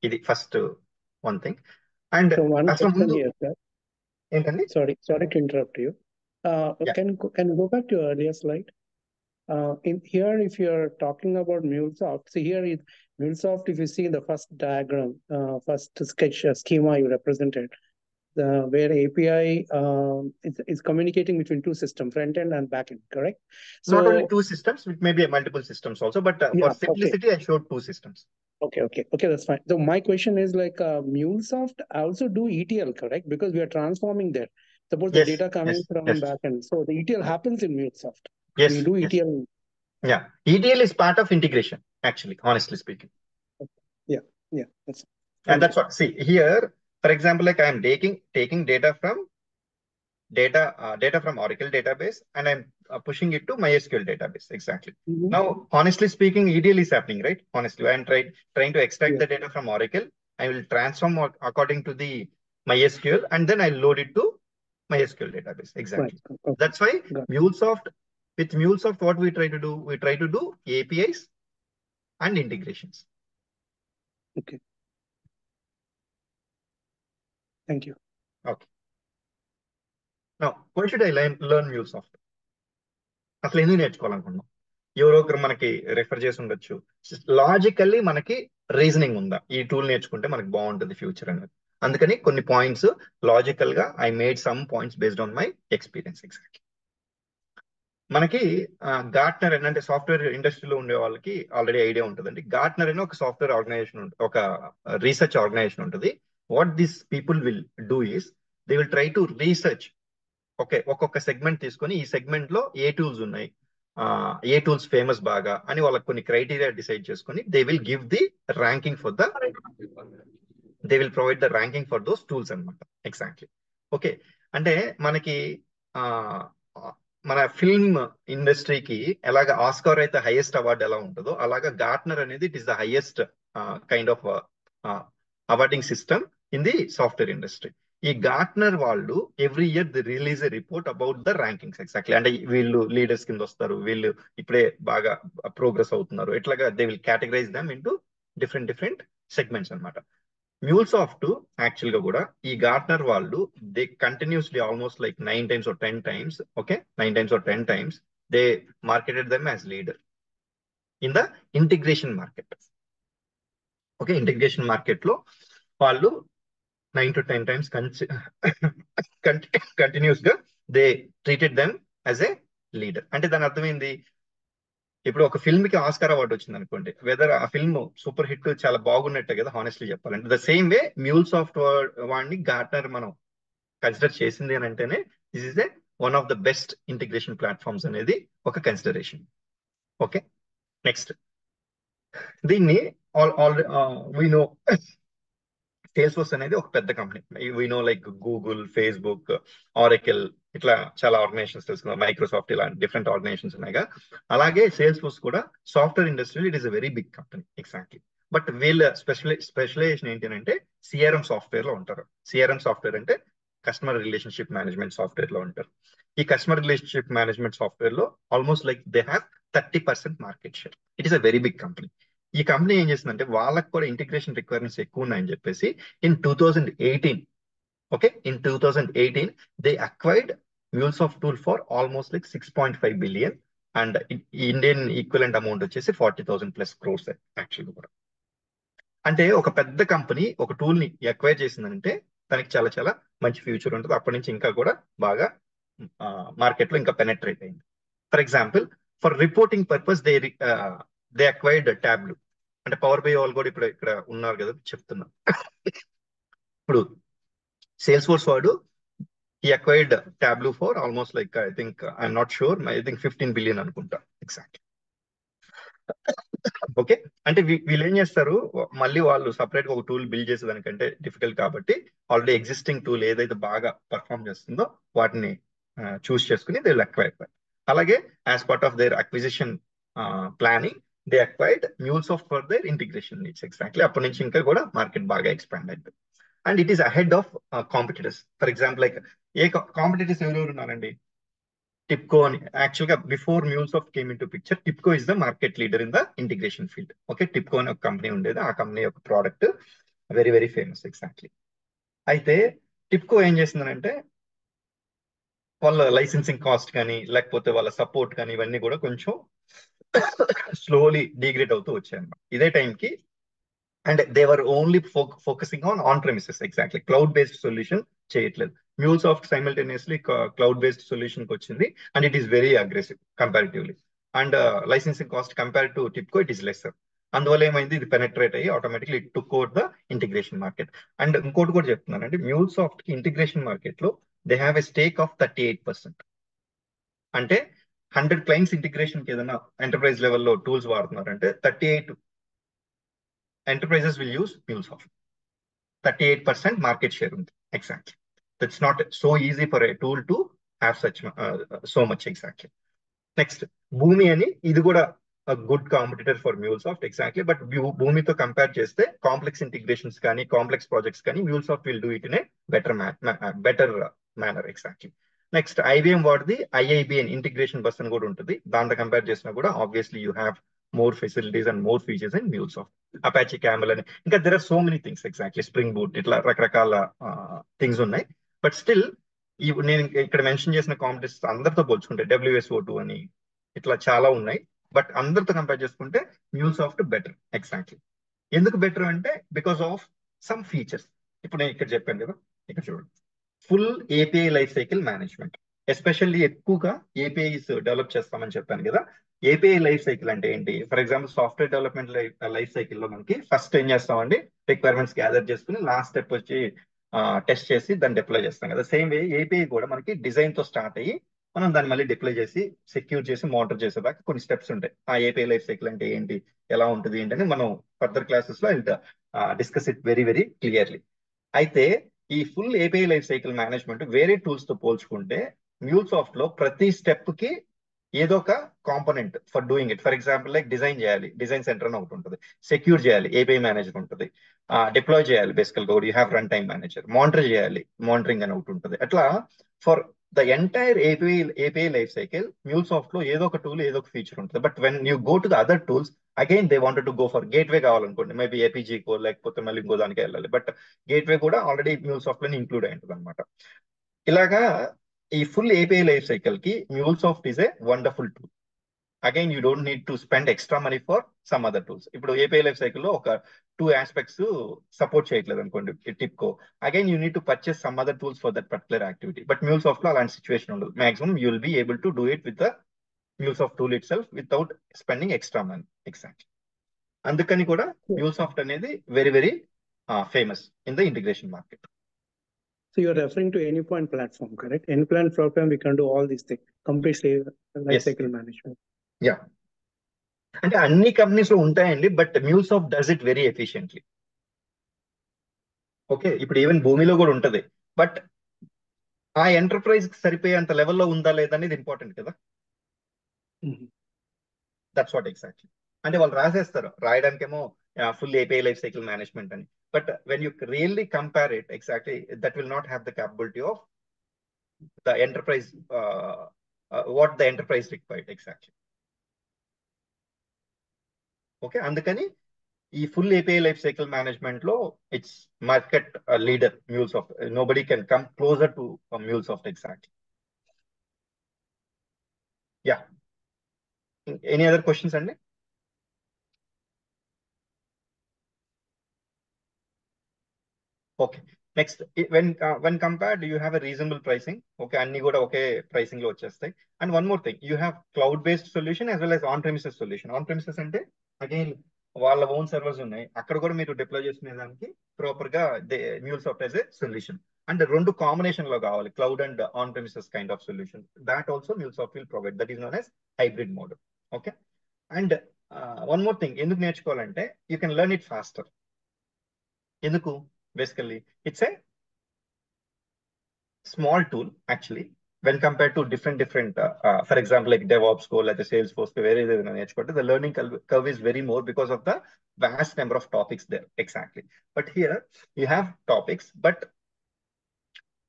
ఇది first one thing. And So one అసలు question ముందు here, sir. ఏంటండి? Sorry to interrupt you. Yeah. Can you go back to your earlier slide? In here, if you're talking about MuleSoft, see here is MuleSoft. If you see the first diagram, first sketch schema you represented, where API is communicating between two systems, front end and back end, correct? So not only two systems, it may be multiple systems also, but for yeah, simplicity, I showed two systems. Okay, that's fine. So my question is like MuleSoft also do ETL, correct? Because we are transforming there. Suppose the Yes, data coming yes, from yes. backend. So the ETL happens in MuleSoft. Yes, We do yes. ETL. Yeah, ETL is part of integration, actually, honestly speaking. Yeah, that's And that's what, see here, for example, like I am taking data from Oracle database and I'm pushing it to MySQL database. Exactly. Now, honestly speaking, ETL is happening, right? Honestly, I'm trying to extract the data from Oracle. I will transform according to the MySQL and then I load it to MySQL database. Exactly. right. Okay. That's why MuleSoft, with MuleSoft, what we try to do, APIs and integrations. Okay. Thank you. Okay. Now, why should I learn MuleSoft? అసలు ఎందుకు నేర్చుకోవాలనుకున్నాం? ఎవరో ఒకరు మనకి refer చేసి ఉండొచ్చు. Logically మనకి reasoning ఉందా, ఈ టూల్ నేర్చుకుంటే మనకి బాగుంటుంది ఫ్యూచర్ అనేది. అందుకని కొన్ని పాయింట్స్ లాజికల్ గా I made some points based on my experience. Exactly. మనకి గార్ట్నర్ అంటే సాఫ్ట్వేర్ ఇండస్ట్రీలో ఉండే వాళ్ళకి ఆల్రెడీ ఐడియా ఉంటుందండి. గార్ట్నర్ అని ఒక సాఫ్ట్వేర్ ఆర్గనైజేషన్, ఒక రీసెర్చ్ ఆర్గనైజేషన్ ఉంటుంది. What this people will do is they will try to research. Okay, ఒక్కొక్క సెగ్మెంట్ తీసుకొని ఈ సెగ్మెంట్ లో ఏ టూల్స్ ఉన్నాయి, ఏ టూల్స్ ఫేమస్ బాగా అని వాళ్ళకి కొన్ని క్రైటీరియా డిసైడ్ చేసుకొని they will give the ranking for they will provide the ranking for those tools అనమాట. ఎగ్జాక్ట్లీ. ఓకే, అంటే మనకి మన ఫిల్మ్ ఇండస్ట్రీకి ఎలాగ ఆస్కార్ అయితే హైయెస్ట్ అవార్డు ఎలా ఉంటుందో, అలాగా గార్ట్నర్ అనేది it is the highest kind of awarding system in the software industry. ఈ గార్ట్నర్ వాళ్ళు every year the release a report about the rankings. Exactly. అంటే వీళ్ళు లీడర్స్ కింద వస్తారు, వీళ్ళు ఇప్పుడే బాగా ప్రోగ్రెస్ అవుతున్నారు, ఇట్లాగా they will categorize them into different segments అనమాట. MuleSoft యాక్చువల్ గా కూడా ఈ గార్ట్నర్ వాళ్ళు they continuously almost like 9 times or 10 times, okay, 9 times or 10 times they marketed them as leader in the integration market. Okay, integration market లో వాళ్ళు 9 to 10 times continuous గా they treated them as a leader. అంటే దాని అర్థమైంది, ఇప్పుడు ఒక film కి Oscar award వచ్చింది అనుకోండి, వెదర్ ఆ ఫిల్మ్ సూపర్ హిట్ చాలా బాగున్నట్టే కదా, హానెస్ట్లీ చెప్పాలంటే. ద సేమ్ వే మ్యూల్సాఫ్ట్ వాడిని గార్ట్నర్ మనం కన్సిడర్ చేసింది అని అంటేనే this is a one of the best integration platforms అనేది ఒక కన్సిడరేషన్. ఓకే, నెక్స్ట్ దీన్ని వీ నో సేల్స్ ఫోర్స్ అనేది ఒక పెద్ద company. We know like Google, Facebook, Oracle, ఇట్లా చాలా ఆర్గనైజేషన్స్ తెలుసుకున్నాం, మైక్రోసాఫ్ట్, ఇలా డిఫరెంట్ ఆర్గనైజేషన్స్ ఉన్నాయిగా. అలాగే సేల్స్ ఫోర్స్ కూడా software industry it is a very big company exactly. But వీళ్ళ స్పెషలైజేషన్ ఏంటి అంటే సిఆర్ఎం సాఫ్ట్వేర్ లో ఉంటారు. సిఆర్ఎం సాఫ్ట్వేర్ అంటే కస్టమర్ రిలేషన్షిప్ మేనేజ్మెంట్ సాఫ్ట్వేర్ లో ఉంటారు. ఈ కస్టమర్ రిలేషన్షిప్ మేనేజ్మెంట్ సాఫ్ట్వేర్ లో almost like they have 30% market share. It is a very big company. ఈ కంపెనీ ఏం చేస్తుందంటే వాళ్ళకి కూడా ఇంటిగ్రేషన్ రిక్వైర్మెంట్స్ ఎక్కువ ఉన్నాయని చెప్పేసి in 2018, okay, in 2018 they acquired MuleSoft tool for almost like 6.5 billion and Indian equivalent amount వచ్చేసి 40,000+ crores యాక్చువల్గా కూడా. అంటే ఒక పెద్ద కంపెనీ ఒక టూల్ ని అక్వైర్ చేసిందంటే దానికి చాలా చాలా మంచి ఫ్యూచర్ ఉంటుంది. అప్పటి నుంచి ఇంకా కూడా బాగా మార్కెట్ లో ఇంకా పెనెట్రేట్ అయింది. For example, for reporting purpose they acquired Tableau. అంటే పవర్ బై వాళ్ళు కూడా ఇప్పుడు ఇక్కడ ఉన్నారు కదా చెప్తున్నా. ఇప్పుడు సేల్స్ ఫోర్స్ వాడు ఈ acquired Tableau for almost like I think I'm not sure, I think 15 billion అనుకుంటా ఎగ్జాక్ట్. ఓకే, అంటే వీళ్ళు ఏం చేస్తారు, మళ్ళీ వాళ్ళు సపరేట్ గా ఒక టూల్ బిల్డ్ చేసేదానికంటే డిఫికల్ట్ కాబట్టి ఆల్రెడీ ఎగ్జిస్టింగ్ టూల్ ఏదైతే బాగా పర్ఫామ్ చేస్తుందో వాటిని చూస్ చేసుకుని దే విల్ అక్వైర్. అలాగే as part of their acquisition planning they acquired MuleSoft for their integration needs exactly. అప్పటి నుంచి ఇంకా కూడా మార్కెట్ బాగా ఎక్స్పాండ్ అయింది. And it is ahead of competitors. For example like a competitors ఎవరెవరు ఉన్నారండి? టిప్కో అని. యాక్చువల్గా before MuleSoft came in to picture, TIBCO is the market leader in the integration field. Okay, TIBCO అని ఒక company ఉండేది, ఆ కంపెనీ యొక్క product very very famous exactly. అయితే టిప్కో ఏం చేసిందనంటే వాళ్ళ లైసెన్సింగ్ కాస్ట్ కానీ లేకపోతే వాళ్ళ సపోర్ట్ కానీ ఇవన్నీ కూడా కొంచెం స్లోలీ డిగ్రేడ్ అవుతూ వచ్చాయన్నమాట. ఇదే టైంకి and they were only focusing on premises exactly. Cloud based solution చేయట్లేదు. MuleSoft simultaneously cloud based solution కి వచ్చింది and it is very aggressive comparatively. And licensing cost compare to TIBCO it is lesser. అందువల్ల ఏమైంది, ఇది penetrate అయ్యి automatically it took over the integration market. And ఇంకోటి కూడా చెప్తున్నాను అంటే MuleSoft కి ఇంటిగ్రేషన్ మార్కెట్ లో they have a stake of 38%. అంటే 100 క్లయింట్స్ ఇంటిగ్రేషన్ కి ఏదైనా ఎంటర్ప్రైజ్ లెవెల్లో tools వాడుతున్నారంటే 38 enterprises will use MuleSoft. 38% market share ఉంది exactly. That's not so easy for a tool to have such so much exactly. Next, Boomi అని, ఇది కూడా a good competitor for MuleSoft exactly. But Boomiతో compare చేస్తే complex integrations కానీ complex projects కానీ MuleSoft will do it in a better manner exactly. Next IBM వాడిది IIBN integration bus అని కూడా ఉంటుంది. దాంతో కంపేర్ చేసినా కూడా obviously you have more facilities and more features in MuleSoft. Apache Camel అని ఇంకా there are so many things exactly. Spring Boot, ఇట్లా రకరకాల థింగ్స్ ఉన్నాయి. బట్ స్టిల్ నేను ఇక్కడ మెన్షన్ చేసిన కాంపిటీషన్స్ అందరితో పోల్చుకుంటే WSO2 అని ఇట్లా చాలా ఉన్నాయి. బట్ అందరితో కంపేర్ చేసుకుంటే MuleSoft బెటర్ ఎగ్జాక్ట్లీ. ఎందుకు బెటర్ అంటే బికాస్ ఆఫ్ సమ్ ఫీచర్స్. ఇప్పుడు నేను ఇక్కడ చెప్పాను కదా, ఇక్కడ చూడండి, full API life cycle management. Especially ఎక్కువగా APIs డెవలప్ చేస్తామని చెప్పాను కదా. API లైఫ్ సైకిల్ అంటే ఏంటి? For example software development life సైకిల్లో మనకి ఫస్ట్ ఏం చేస్తామండి, రిక్వైర్మెంట్స్ గ్యాదర్ చేసుకుని లాస్ట్ స్టెప్ వచ్చి టెస్ట్ చేసి దాన్ని డిప్లాయ్ చేస్తాం కదా. సేమ్ వే API కూడా మనకి డిజైన్ తో స్టార్ట్ అయ్యి మనం దాన్ని మళ్ళీ డిప్లాయ్ చేసి సెక్యూర్ చేసి మానిటర్ చేసేదాకా కొన్ని స్టెప్స్ ఉంటాయి. ఆ API లైఫ్ సైకిల్ అంటే ఏంటి, ఎలా ఉంటుంది ఏంటని మనం ఫర్దర్ క్లాసెస్ లో discuss it very very clearly. అయితే ఈ full API life cycle management వేరే టూల్స్ తో పోల్చుకుంటే MuleSoft లో ప్రతి స్టెప్ కి ఏదో ఒక component for doing it. For example like design చేయాలి, డిజైన్ సెంటర్ అని ఒకటి ఉంటుంది. సెక్యూర్ చేయాలి, API మేనేజర్ ఉంటుంది. డిప్లాయ్ చేయాలి, బేసికల్ గా you have Runtime Manager. Monitor చేయాలి, మానిటరింగ్ అని ఒకటి ఉంటుంది. అట్లా for the entire API life cycle MuleSoft లో ఏదో ఒక టూల్ ఏదో ఒక ఫీచర్ ఉంటుంది. But when you go to the other tools again they wanted to go for gateway కావాలనుకోండి, మేబీ APG కో లేకపోతే మళ్ళీ ఇంకో దానికి వెళ్ళాలి. బట్ గేట్వే కూడా ఆల్రెడీ MuleSoft లోనే ఇంక్లూడ్ అయి ఉంటుంది అనమాట. ఇలాగా ఈ ఫుల్ API లైఫ్ సైకిల్ కి MuleSoft is a wonderful tool. Again you don't need to spend extra money for some other tools. ఇప్పుడు API లైఫ్ సైకిల్ లో ఒక 2 aspects సపోర్ట్ చేయట్లేదు అనుకోండి TIBCO, again you need to purchase some other tools for that particular activity. But MuleSoft లో అలాంటి situation ఉండదు. Maximum you will be able to do it with the MuleSoft tool itself without spending extra money. Exactly. అందుకని కూడా MuleSoft అనేది very, very famous in the integration market. So you're referring to Anypoint platform, correct? Anypoint platform, we can do all these things, complete life cycle management. Yeah. అంటే అన్ని companies లో ఉంటాయండి, but MuleSoft does it very efficiently. Okay, ఇప్పుడు even భూమిలో కూడా ఉంటది, but ఆ enterprise కి సరిపోయేంత లెవెల్లో ఉందా లేదా అనేది ఇంపార్టెంట్ కదా. That's what exactly. అంటే వాళ్ళు రాసేస్తారు, రాయడానికేమో full API life cycle management అని, but when you really compare it exactly that will not have the capability of the enterprise, what the enterprise required exactly. Okay, అందుకని ఈ full API life cycle management లో it's market leader MuleSoft. Nobody can come closer to MuleSoft exactly. Yeah, any other questions అండి? Okay, next when compared you have a reasonable pricing. Okay, అన్ని కూడా ఒకే pricing లో వచ్చేస్తాయి. And one more thing, you have cloud based solution as well as on premises solution. On premises అంటే again వాళ్ళ own servers ఉన్నాయి, అక్కడ కూడా మీరు డిప్లాయ్ చేసుకునే దానికి ప్రాపర్ గా MuleSoft as a solution. And రెండు కాంబినేషన్ లో కావాలి, cloud and on premises kind of solution. That also MuleSoft will provide. That is known as hybrid model. Okay, and one more thing, ఎందుకు నేర్చుకోవాలంటే you can learn it faster. ఎందుకు? Basically, it's a small tool actually when compared to different for example, like DevOps go, like the Salesforce, the learning curve is very more because of the vast number of topics there. Exactly. But here you have topics, but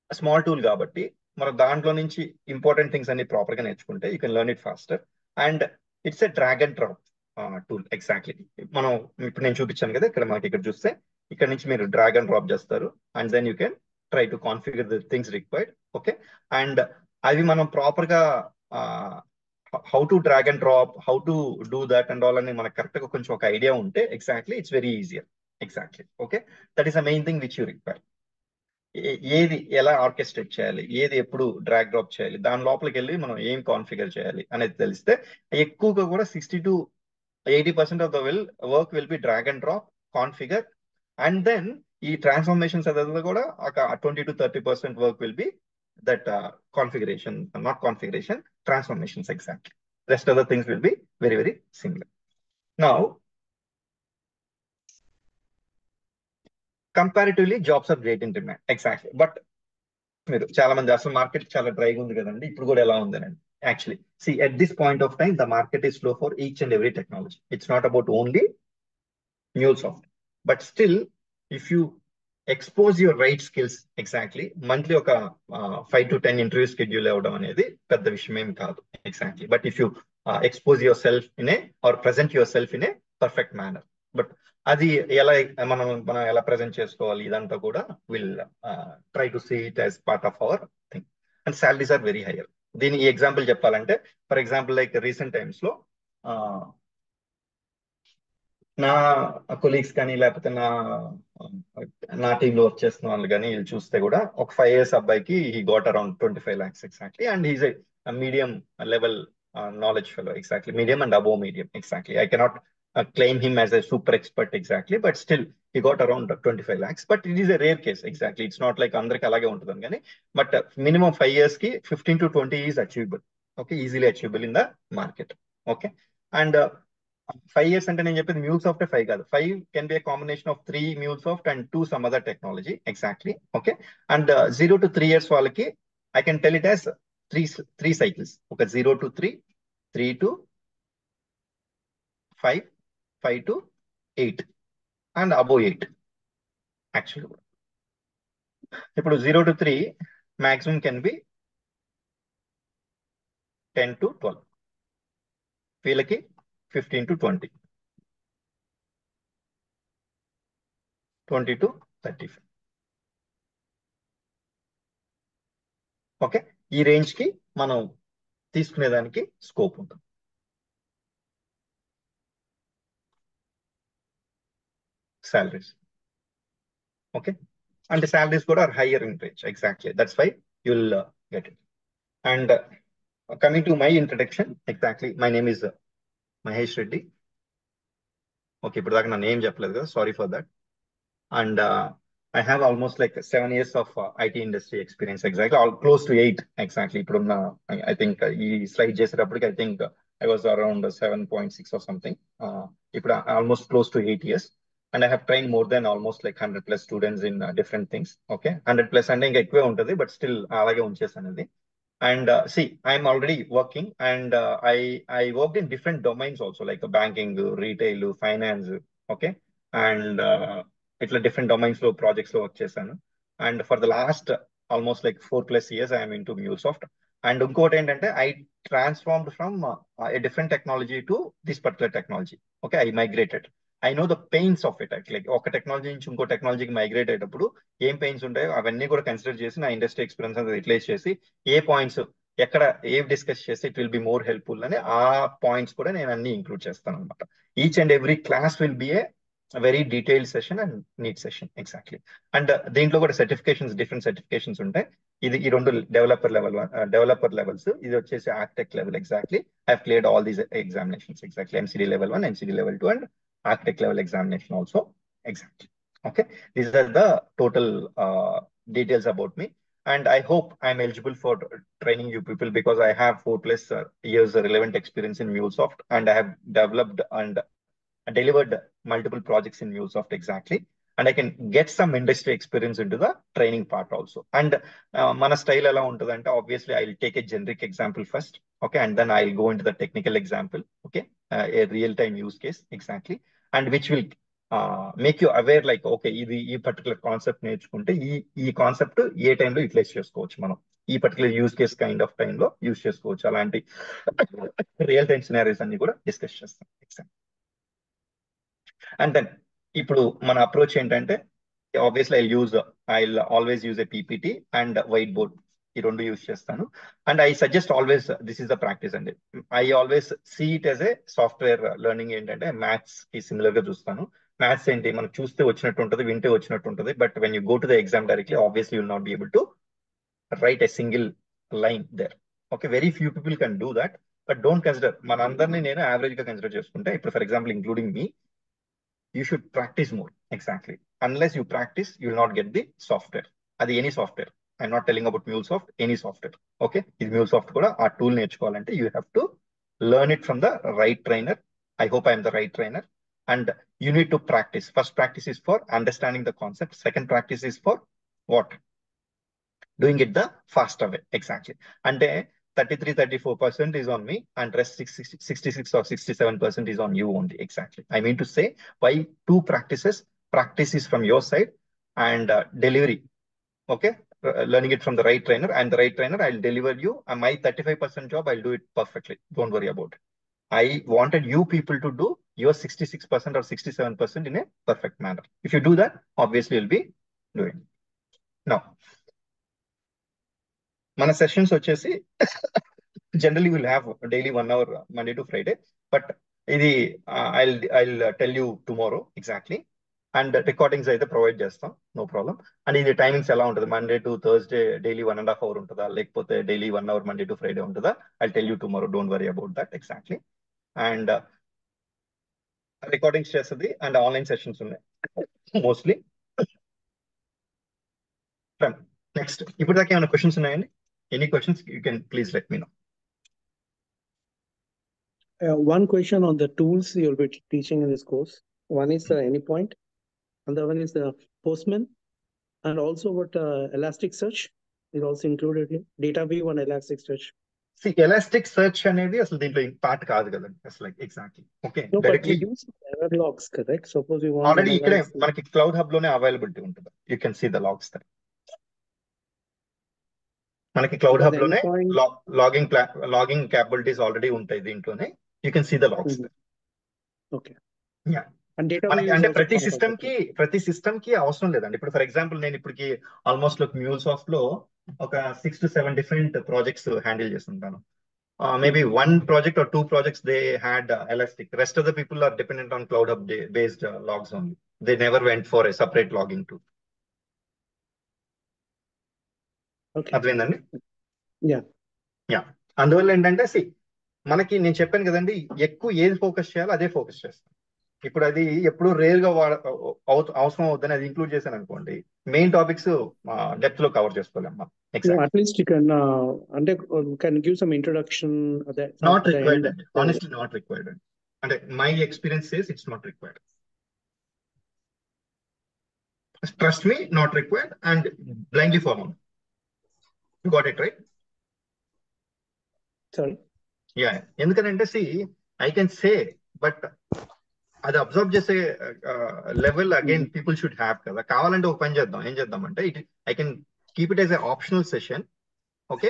a small tool kabatti మన దాంట్లో నుంచి important things అన్ని proper గా నేర్చుకుంటే you can learn it faster. And it's a drag and drop tool. Exactly, మనం ఇప్పుడు నేను చూపించాను కదా, ఇక్కడ మనకి ఇక్కడ చూస్తే ఇక్కడ నుంచి మీరు డ్రాగ్ అండ్ డ్రాప్ చేస్తారు, and then you can try to configure the things required. Okay, and అవి మనం ప్రాపర్ గా how to drag and drop, how to do that and all అని మనకు కరెక్ట్ గా కొంచెం ఒక ఐడియా ఉంటే exactly it's very easier. Exactly. Okay, that is the main thing which you require. ఏది ఎలా ఆర్కెస్ట్రేట్ చేయాలి, ఏది ఎప్పుడు డ్రాగ్ డ్రాప్ చేయాలి, దాని లోపలికి వెళ్ళి మనం ఏం కాన్ఫిగర్ చేయాలి అనేది తెలిస్తే ఎక్కువగా కూడా 60 to 80% of the work will be drag and drop, configure, and then ఈ ట్రాన్స్ఫర్మేషన్స్ అదే కూడా ఒక 20 to 30% work will be that configuration, not configuration, transformations. Exactly. Rest of the things will be very, very similar. Now comparatively jobs are great in demand. Exactly. But మీరు చాలా మంది అసలు market చాలా డ్రైగా ఉంది కదండి, ఇప్పుడు కూడా ఎలా ఉందనండి. Actually see at this point of time the market is slow for each and every technology. It's not about only MuleSoft, but still if you expose your right skills, exactly, monthly ఒక 5 to 10 interview schedule అవ్వడం అనేది పెద్ద విషయం ఏం కాదు. Exactly. But if you expose yourself in a or present yourself in a perfect manner. But అది ఎలా మనం ఎలా ప్రెజెంట్ చేసుకోవాలి, ఇదంతా కూడా will try to see it as part of our thing. And salaries are very higher. దీని example చెప్పాలంటే, for example like recent times లో నా కొలీగ్స్ కానీ లేకపోతే నా టీంలో వర్క్ చేస్తున్న వాళ్ళు కానీ వీళ్ళు చూస్తే కూడా ఒక 5 years అబ్బాయికి he got around 25 lakhs exactly. And he's a medium level knowledge fellow. Exactly. Medium and above medium. Exactly. I cannot claim him as a super expert. Exactly. But still, he got around 25 lakhs. But it is a rare case. Exactly. It's not like andriki alage untadani gaani. But minimum 5 years ki 15 to 20 is achievable. Okay. Easily achievable in the market. Okay. And 5 years ante nenu cheppedi MuleSoft 5 kaadu. 5 can be a combination of 3 MuleSoft and 2 some other technology. Exactly. Okay. And 0 to 3 years వాళ్ళకి I can tell it as three cycles. Okay, 0 to 3, 3 to 5, 5 to 8, and above 8. Actually, ఇప్పుడు 0 to 3 maximum can be 10 to 12. వీళ్ళకి 15 to 20, 20 to 35. Okay, ఈ range కి మనం తీసుకునేదానికి scope ఉంటుంది. Salaries. Okay, అంటే salaries కూడా are higher in range. Exactly. That's why you will get it. And coming to my introduction, exactly, my name is Mahesh Reddy. Okay, ఇప్పుడు దాకా నా నేమ్ చెప్పలేదు కదా, sorry for that. And I have almost like 7 years of IT industry experience, exactly, all close to 8, exactly. ఇప్పుడున్న I think ఈ slide చేసేటప్పటికి I think I was around 7.6 or something. ఇప్పుడు almost close to 8 years. And I have trained more than almost like 100 plus students in different things. Okay, 100 plus అంటే ఇంకా ఎక్కువే ఉంటుంది, but still అలాగే ఉంచేసాను అది. And see, I'm already working, and I worked in different domains also, like banking, retail, finance. Okay, and ఇట్లా different domains లో projects లో work చేశాను. And for the last almost like 4+ years, I am into MuleSoft. And ఇంకోటి ఏంటంటే I transformed from a different technology to this particular technology. Okay, I migrated. I know the pains of it actually. ఒక technology నుంచి ఇంకో టెక్నాలజీకి migrate అయ్యేటప్పుడు ఏం pains ఉంటాయో అవన్నీ కూడా కన్సిడర్ చేసి నా ఇండస్ట్రీ ఎక్స్పీరియన్స్ అనేది రిప్లేస్ చేసి ఏ పాయింట్స్ ఎక్కడ ఏం డిస్కస్ చేసి it will be more helpful అని ఆ పాయింట్స్ కూడా నేను అన్ని ఇంక్లూడ్ చేస్తాను అనమాట. Each and every class will be a very detailed session and neat session, exactly. And దీంట్లో కూడా సర్టిఫికేషన్స్, డిఫరెంట్ సర్టిఫికేషన్స్ ఉంటాయి. ఈ రెండు డెవలపర్ లెవెల్స్, ఇది వచ్చేసి architect level, exactly. I have cleared all these examinations, exactly. MCD level 1, MCD level 2, and architect level examination also, exactly. Okay, these are the total details about me, and I hope I'm eligible for training you people because I have 4+ years relevant experience in MuleSoft, and I have developed and delivered multiple projects in MuleSoft, exactly. And I can get some industry experience into the training part also. And mana style ela untadante, obviously I'll take a generic example first, okay, and then I'll go into the technical example, okay, a real time use case, exactly, and which will make you aware like, okay, ఈ particular concept నేర్చుకుంటే ఈ concept ఏ టైంలో utilise చేసుకోవచ్చు, మనం ఈ particular use case kind of టైంలో use చేసుకోవచ్చు. అలాంటి రియల్ టైమ్ సినారీస్ అన్ని కూడా డిస్కస్ చేస్తాం, ఎగ్జాంపుల్. అండ్ దెన్ ఇప్పుడు మన అప్రోచ్ ఏంటంటే, obviously I'll always use a PPT and whiteboard, ఈ రెండు యూజ్ చేస్తాను. And I suggest always, this is the practice అండి. I always see it as a software learning. ఏంటంటే maths కి similar గా చూస్తాను. మ్యాథ్స్ ఏంటి, మనకు చూస్తే వచ్చినట్టు ఉంటుంది, వింటే వచ్చినట్టు ఉంటుంది, but when you go to the exam directly, obviously will not be able to write a single line there. Okay, very few people can do that, but don't consider, మన అందరినీ నేను యావరేజ్ గా కన్సిడర్ చేసుకుంటే, ఇప్పుడు for example including me, you should practice more, exactly. Unless you practice, you will not get the software. Adi any software, I'm not telling about MuleSoft, any software. Okay, is MuleSoft kuda aa tool నేర్చుకోవాలంటే you have to learn it from the right trainer. I hope I am the right trainer, and you need to practice. First practice is for understanding the concept, second practice is for what, doing it the faster way, exactly. And 33-34% is on me, and rest 66 or 67% is on you only, exactly. I mean to say, why 2 practices, practice is from your side, and delivery, okay, learning it from the right trainer, and the right trainer, I'll deliver you my 35% job, I'll do it perfectly, don't worry about it. I wanted you people to do your 66% or 67% in a perfect manner. If you do that, obviously you'll be doing. Now, మన sessions వచ్చేసి generally will have daily 1 hour Monday to Friday, but ఇది I'll tell you tomorrow, exactly. And recordings అయితే provide చేస్తాం, no problem. And ఇది timings ఎలా ఉంటుంది, Monday to Thursday daily 1.5 hour ఉంటుందా, లేకపోతే daily 1 hour Monday to Friday ఉంటుందా, I'll tell you tomorrow, don't worry about that, exactly. And recordings చేస్తుంది, and online sessions ఉన్నాయి మోస్ట్లీ. నెక్స్ట్, ఇప్పుడు దాకా ఏమైనా క్వశ్చన్స్ ఉన్నాయండి? Any questions, you can please let me know. One question on the tools you'll be teaching in this course. One is Anypoint, and the one is the Postman, and also what Elasticsearch is also included here. DataView and Elasticsearch. See, Elasticsearch అనేది అసలు దీంట్లో part కాదు కదండి అసలు, exactly. Okay, No, but directly we use error logs, correct? Suppose we want already ఇక్కడే analyze. మనకి cloud hub లోనే availability ఉంటుంది, you can see the logs there. మనకి క్లౌడ్ Because హబ్ లోనే Anypoint. లాగింగ్ క్యాపబిలిటీస్ ఆల్రెడీ ఉంటాయి దీంట్లోనే, you can see the logs there. Okay. Yeah, And మనకి DataView is అంటే also ప్రతి part of సిస్టమ్ కి అవసరం లేదండి. ఇప్పుడు ఫర్ ఎగ్జాంపుల్ నేను ఇప్పటికి ఆల్మోస్ట్ MuleSoft లో ఒక 6 to 7 డిఫరెంట్ ప్రాజెక్ట్స్ హ్యాండిల్ చేస్తుంటాను. Maybe 1 project or 2 projects they had Elastic. The rest of the people are dependent on Cloud Hub based logs only. They never went for a separate logging tool. Okay. అర్థమైందండి? Yeah. Yeah. అందువల్ల ఏంటంటే మనకి నేను చెప్పాను కదండి, ఎక్కువ ఏది focus చేయాలో అదే ఫోకస్ చేస్తాను. ఇప్పుడు అది ఎప్పుడు రేర్ గా అవసరం అవుతుందని అది ఇంక్లూడ్ చేశాను అనుకోండి, మెయిన్ టాపిక్స్ డెప్త్ లో కవర్ చేసుకోలేం మనం. No, exact at least you can can give some introduction at the not end. Required అండి, ఆనెస్ట్లీ నాట్ రిక్వైర్డ్ అండి. అంటే my experience says it's not required. Trust me, not required and blindly follow. You got it right? Sorry. Yeah, ఎందుకంటే I can say, but అది observe చేసే level again people should have కదా. కావాలంటే ఒక పని చేద్దాం, ఏం చేద్దాం అంటే I can keep it as a optional session, okay,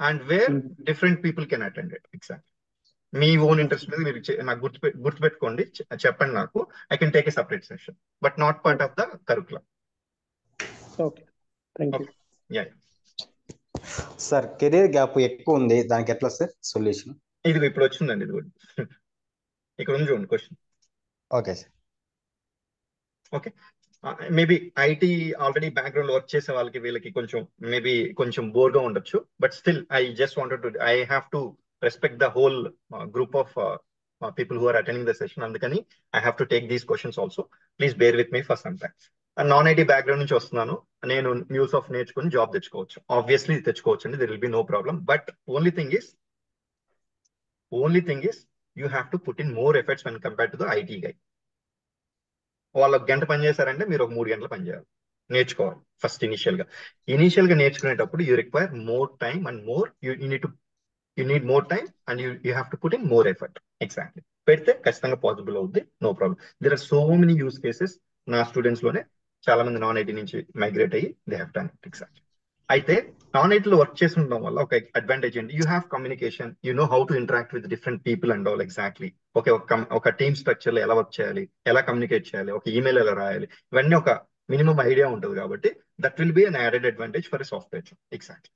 and where different people can attend it. Exact me own interest మీద మీరు నాకు గుర్తుపెట్టుకోండి, చెప్పండి నాకు. I can take a separate session, but not part of the curriculum. Okay. Thank you. Yeah. Sir career gap ఎక్కువ ఉంది, దానికి ఎట్లా సార్ సొల్యూషన్? ఇది ఇప్పుడు వచ్చిందండి, ఇది కూడా ఇక్కడ ఉంది చూడండి question. Okay sir. Okay, maybe IT already background work చేసే వాళ్ళకి వీళ్ళకి కొంచెం బోర్ గా ఉండొచ్చు, but still I just wanted to I have to respect the whole group of people who are attending the session. అందుకని I have to take these questions also. Please bear with me for some time. Non IT background నుంచి వస్తున్నాను నేను. MuleSoft నేర్చుకుని job తెచ్చుకోవచ్చు, obviously తెచ్చుకోవచ్చు అండి, there will be no problem. But only thing is you have to put in more efforts when compare to the IT guy. వాళ్ళు ఒక గంట పని చేశారంటే మీరు ఒక 3 గంటలు పని చేయాలి, నేర్చుకోవాలి. ఫస్ట్ ఇనిషియల్ గా నేర్చుకునేటప్పుడు you require more time and more you need more time and you have to put in more effort. Exactly పెడితే ఖచ్చితంగా పాసిబుల్ అవుద్ది, no problem. There are so many use cases. నా స్టూడెంట్స్ లోనే చాలా మంది non IT నుంచి migrate అయ్యి they have done it. Exactly. అయితే నాన్ ఐటీలో వర్క్ చేసి ఉండడం వల్ల ఒక అడ్వాంటేజ్ ఏంటి, you have communication, you know how to interact with different people and all. Exactly. Okay, ఒక టీమ్ స్ట్రక్చర్ లో ఎలా వర్క్ చేయాలి, ఎలా కమ్యూనికేట్ చేయాలి, ఒక ఈమెయిల్ ఎలా రాయాలి, ఇవన్నీ ఒక మినిమం ఐడియా ఉంటుంది కాబట్టి that will be an added advantage for a software job. Exactly.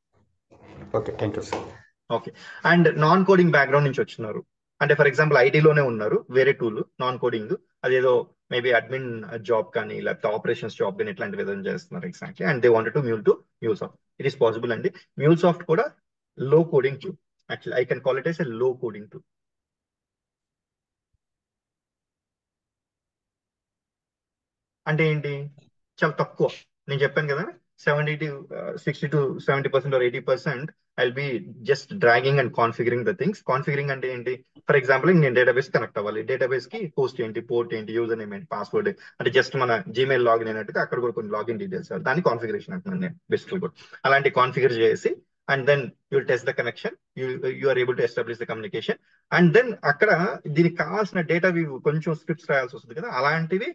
Okay, thank you sir. Okay, and non coding background నుంచి వచ్చినారు అంటే, ఫర్ ఎగ్జాంపుల్ ఐటీలోనే ఉన్నారు, వేరే టూల్ నాన్ కోడింగ్, అదేదో మేబీ అడ్మిన్ జాబ్ కానీ లేకపోతే ఆపరేషన్స్ జాబ్ కానీ ఇట్లాంటి విధంగా చేస్తున్నారు. Exactly. And they wanted to MuleSoft. It is possible అండి. MuleSoft కూడా low coding tool. Actually I can call it as a లో కోడింగ్ టూల్. అంటే ఏంటి, చాలా తక్కువ. నేను చెప్పాను కదా, 60 to 70% or 80% I'll be just dragging and configuring the things. Configuring అంటే ఏంటి, ఫర్ ఎగ్జాంపుల్ నేను డేటాబేస్ కనెక్ట్ అవ్వాలి, డేటాబేస్ కి పోస్ట్ ఏంటి, పోర్ట్ ఏంటి, యూజర్ నేమ్ ఏంటి, పాస్వర్డ్ అంటే జస్ట్ మన జీమెయిల్ లాగిన్ అయినట్టుగా అక్కడ కూడా కొన్ని లాగిన్ డీటెయిల్స్, దాన్ని కాన్ఫిగరేషన్ అంటున్నాను నేను బేసికల్ కూడా. అలాంటి కాన్ఫిగర్ చేసి and then you test the connection, you are able to establish the communication. And then అక్కడ దీనికి కావాల్సిన డేటా కొంచెం స్క్రిప్ట్స్ రాయాల్సి వస్తుంది కదా, అలాంటివి